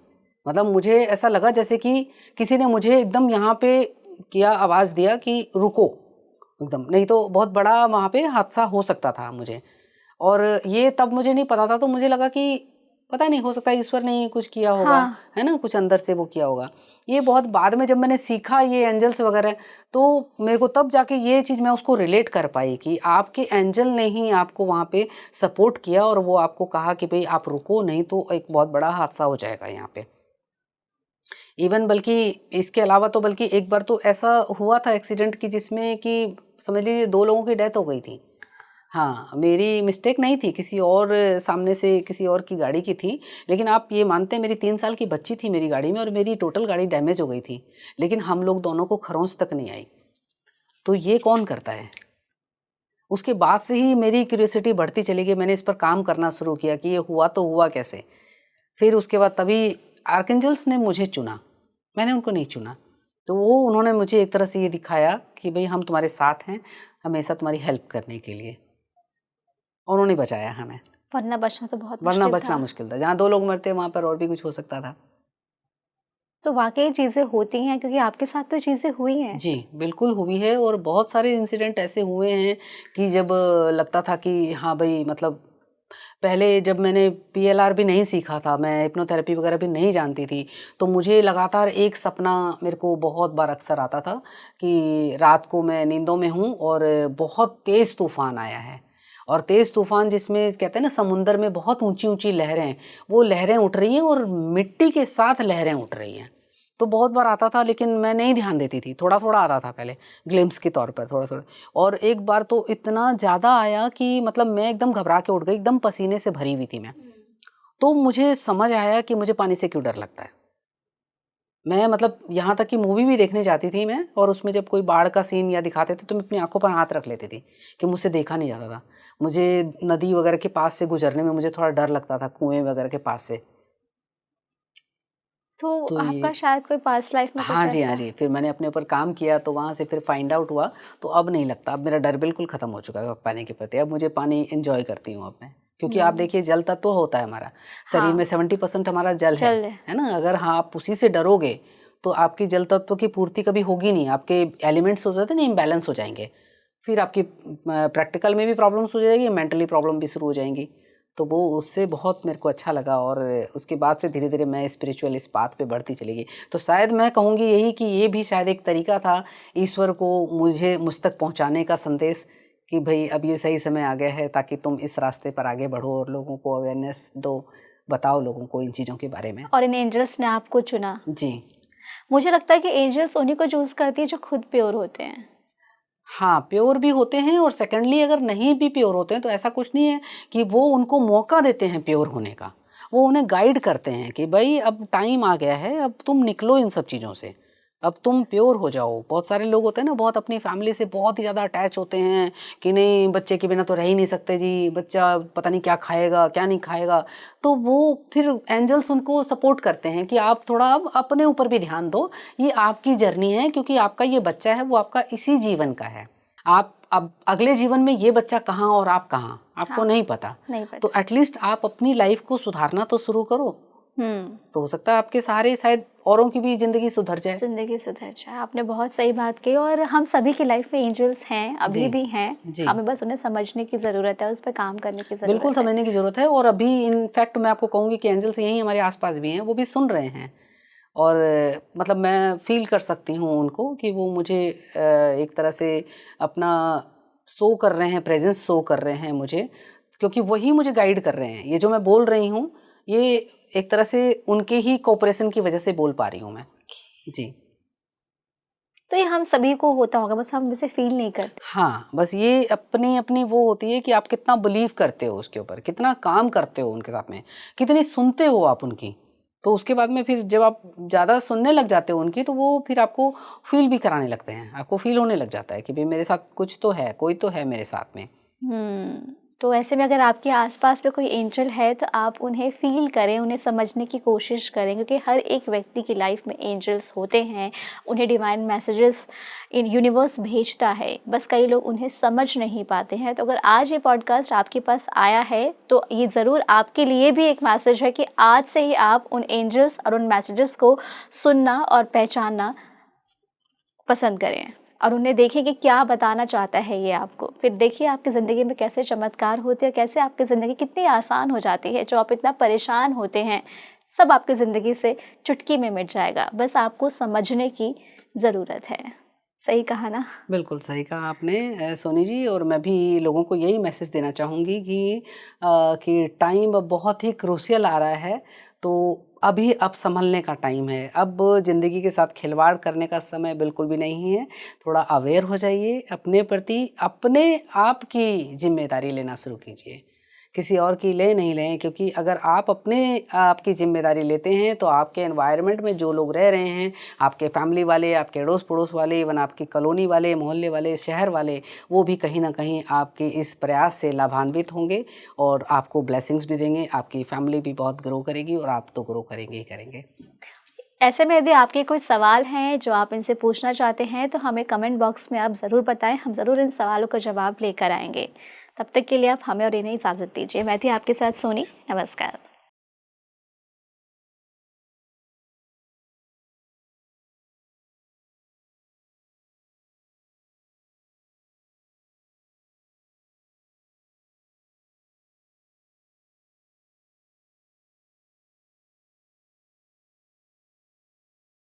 मतलब मुझे ऐसा लगा जैसे कि किसी ने मुझे एकदम यहाँ पे किया, आवाज़ दिया कि रुको एकदम, नहीं तो बहुत बड़ा वहाँ पे हादसा हो सकता था मुझे। और ये तब मुझे नहीं पता था, तो मुझे लगा कि पता नहीं, हो सकता है ईश्वर ने ही कुछ किया होगा, हाँ, है ना, कुछ अंदर से वो किया होगा। ये बहुत बाद में जब मैंने सीखा ये एंजल्स वगैरह, तो मेरे को तब जाके ये चीज़ मैं उसको रिलेट कर पाई कि आपके एंजल ने ही आपको वहाँ पे सपोर्ट किया और वो आपको कहा कि भाई आप रुको, नहीं तो एक बहुत बड़ा हादसा हो जाएगा यहाँ पे। इवन बल्कि इसके अलावा तो बल्कि एक बार तो ऐसा हुआ था एक्सीडेंट की, जिसमें कि समझ लीजिए 2 लोगों की डेथ हो गई थी। हाँ, मेरी मिस्टेक नहीं थी, किसी और सामने से किसी और की गाड़ी की थी। लेकिन आप ये मानते हैं, मेरी 3 साल की बच्ची थी मेरी गाड़ी में और मेरी टोटल गाड़ी डैमेज हो गई थी। लेकिन हम लोग दोनों को खरोंच तक नहीं आई। तो ये कौन करता है? उसके बाद से ही मेरी क्यूरियोसिटी बढ़ती चली गई। मैंने इस पर काम करना शुरू किया कि ये हुआ तो हुआ कैसे? फिर उसके बाद तभी आर्कएंजल्स ने मुझे चुना, मैंने उनको नहीं चुना। तो वो उन्होंने मुझे एक तरह से ये दिखाया कि भई हम तुम्हारे साथ हैं, हमेशा तुम्हारी हेल्प करने के लिए। और उन्होंने बचाया हमें, वरना बचना तो बहुत वरना मुश्किल बचना था। मुश्किल था। जहाँ 2 लोग मरते वहाँ पर और भी कुछ हो सकता था। तो वाक़ई चीज़ें होती हैं, क्योंकि आपके साथ तो चीज़ें हुई हैं। जी, बिल्कुल हुई है और बहुत सारे इंसिडेंट ऐसे हुए हैं कि जब लगता था कि हाँ भई, मतलब पहले जब मैंने PLR भी नहीं सीखा था, मैं हिप्नोथेरेपी वगैरह भी नहीं जानती थी, तो मुझे लगातार एक सपना मेरे को बहुत बार अक्सर आता था कि रात को मैं नींदों में हूँ और बहुत तेज़ तूफ़ान आया है। और तेज़ तूफ़ान जिसमें कहते हैं ना समुंदर में बहुत ऊँची-ऊँची लहरें, वो लहरें उठ रही हैं और मिट्टी के साथ लहरें उठ रही हैं। तो बहुत बार आता था, लेकिन मैं नहीं ध्यान देती थी, थोड़ा-थोड़ा आता था पहले, ग्लिम्प्स के तौर पर थोड़ा-थोड़ा। और एक बार तो इतना ज़्यादा आया कि मतलब मैं एकदम घबरा के उठ गई, एकदम पसीने से भरी हुई थी मैं। तो मुझे समझ आया कि मुझे पानी से क्यों डर लगता है। मैं मतलब यहाँ तक कि मूवी भी देखने जाती थी मैं, और उसमें जब कोई बाढ़ का सीन या दिखाते थे तो मैं अपनी आँखों पर हाथ रख लेती थी कि मुझसे देखा नहीं जाता था। मुझे नदी वगैरह के पास से गुज़रने में मुझे थोड़ा डर लगता था, कुएँ वगैरह के पास से। तो तो आपका ये शायद कोई पास्ट लाइफ में कुछ हाँ जी, हाँ ऐसा। जी। फिर मैंने अपने ऊपर काम किया तो वहाँ से फिर फाइंड आउट हुआ, तो अब नहीं लगता, अब मेरा डर बिल्कुल ख़त्म हो चुका है पानी के प्रति। अब मुझे पानी एन्जॉय करती हूँ अब मैं। क्योंकि आप हुँ, देखिए जल तत्व होता है हमारा, शरीर में हाँ, 70% हमारा जल चल है ना? अगर हाँ, आप उसी से डरोगे तो आपकी जल तत्व की पूर्ति कभी होगी नहीं, आपके एलिमेंट्स होते हैं ना इम्बैलेंस हो जाएँगे। फिर आपकी प्रैक्टिकल में भी प्रॉब्लम्स हो जाएगी, मेंटली प्रॉब्लम भी शुरू हो जाएँगी। तो वो उससे बहुत मेरे को अच्छा लगा, और उसके बाद से धीरे-धीरे मैं स्पिरिचुअल इस पाथ पे बढ़ती चली गई। तो शायद मैं कहूँगी यही कि ये भी शायद एक तरीका था ईश्वर को मुझ तक पहुँचाने का संदेश, कि भई अब ये सही समय आ गया है ताकि तुम इस रास्ते पर आगे बढ़ो और लोगों को अवेयरनेस दो, बताओ लोगों को इन चीज़ों के बारे में। और इन एंजल्स ने आपको चुना। जी। मुझे लगता है कि एंजल्स उन्हीं को चूज़ करती है जो खुद प्योर होते हैं। हाँ, प्योर भी होते हैं, और सेकेंडली अगर नहीं भी प्योर होते हैं तो ऐसा कुछ नहीं है कि वो उनको मौका देते हैं प्योर होने का। वो उन्हें गाइड करते हैं कि भई अब टाइम आ गया है, अब तुम निकलो इन सब चीज़ों से, अब तुम प्योर हो जाओ। बहुत सारे लोग होते हैं ना, बहुत अपनी फैमिली से बहुत ही ज़्यादा अटैच होते हैं कि नहीं, बच्चे के बिना तो रह ही नहीं सकते जी, बच्चा पता नहीं क्या खाएगा, क्या नहीं खाएगा। तो वो फिर एंजल्स उनको सपोर्ट करते हैं कि आप थोड़ा अब अपने ऊपर भी ध्यान दो, ये आपकी जर्नी है, क्योंकि आपका ये बच्चा है वो आपका इसी जीवन का है। आप अब अगले जीवन में ये बच्चा कहाँ और आप कहाँ, आपको हाँ, नहीं पता। नहीं तो पता। एटलीस्ट आप अपनी लाइफ को सुधारना तो शुरू करो, हुँ, तो हो सकता है आपके सहारे शायद औरों की भी ज़िंदगी सुधर जाए। ज़िंदगी सुधर जाए। आपने बहुत सही बात कही और हम सभी की लाइफ में एंजल्स हैं, जी, अभी भी हैं। जी। हमें बस उन्हें समझने की ज़रूरत है, उस पे काम करने की बिल्कुल ज़रूरत है। समझने की ज़रूरत है, और अभी इनफैक्ट मैं आपको कहूँगी कि एंजल्स यहीं हमारे आस-पास भी हैं, वो भी सुन रहे हैं। और मतलब मैं फ़ील कर सकती हूँ उनको कि वो मुझे एक तरह से अपना शो कर रहे हैं, प्रेज़ेंस शो कर रहे हैं मुझे, क्योंकि वही मुझे गाइड कर रहे हैं। ये जो मैं बोल रही हूँ, ये एक तरह से उनके ही कोऑपरेशन की वज़ह से बोल पा रही हूँ मैं। जी। तो ये हम सभी को होता होगा, बस हम इसे फ़ील नहीं करते। हाँ, बस ये अपनी-अपनी वो होती है कि आप कितना बिलीव करते हो उसके ऊपर, कितना काम करते हो उनके साथ में, कितनी सुनते हो आप उनकी। तो उसके बाद में फिर जब आप ज़्यादा सुनने लग जाते हो उनकी, तो वो फिर आपको फ़ील भी कराने लगते हैं। आपको फ़ील होने लग जाता है कि भई मेरे साथ कुछ तो है, कोई तो है मेरे साथ में। तो ऐसे में अगर आपके आसपास में कोई एंजल है तो आप उन्हें फ़ील करें, उन्हें समझने की कोशिश करें क्योंकि हर एक व्यक्ति की लाइफ में एंजल्स होते हैं, उन्हें डिवाइन मैसेजेस इन यूनिवर्स भेजता है, बस कई लोग उन्हें समझ नहीं पाते हैं। तो अगर आज ये पॉडकास्ट आपके पास आया है तो ये ज़रूर आपके लिए भी एक मैसेज है कि आज से ही आप उन एंजल्स और उन मैसेजेस को सुनना और पहचानना पसंद करें और उन्हें देखें कि क्या बताना चाहता है ये आपको। फिर देखिए आपकी ज़िंदगी में कैसे चमत्कार होते हैं, कैसे आपकी ज़िंदगी कितनी आसान हो जाती है। जो आप इतना परेशान होते हैं, सब आपकी ज़िंदगी से चुटकी में मिट जाएगा। बस आपको समझने की ज़रूरत है। सही कहा ना? बिल्कुल सही कहा आपने सोनी जी, और मैं भी लोगों को यही मैसेज देना चाहूँगी कि टाइम अब बहुत ही क्रूशियल आ रहा है, तो अभी अब संभलने का टाइम है। अब ज़िंदगी के साथ खिलवाड़ करने का समय बिल्कुल भी नहीं है। थोड़ा अवेयर हो जाइए अपने प्रति, अपने आप की ज़िम्मेदारी लेना शुरू कीजिए। किसी और की नहीं लें, क्योंकि अगर आप अपने आप की ज़िम्मेदारी लेते हैं तो आपके एनवायरनमेंट में जो लोग रह रहे हैं, आपके फैमिली वाले, आपके अड़ोस-पड़ोस वाले, इवन आपकी कॉलोनी वाले, मोहल्ले वाले, शहर वाले, वो भी कहीं न कहीं आपके इस प्रयास से लाभान्वित होंगे और आपको ब्लेसिंग्स भी देंगे। आपकी फैमिली भी बहुत ग्रो करेगी और आप तो ग्रो करेंगे ही करेंगे। ऐसे में यदि आपके कोई सवाल हैं जो आप इनसे पूछना चाहते हैं तो हमें कमेंट बॉक्स में आप ज़रूर बताएं, हम ज़रूर इन सवालों का जवाब लेकर आएंगे। तब तक के लिए आप हमें और इन्हें इजाज़त दीजिए। मैं थी आपके साथ सोनी। नमस्कार।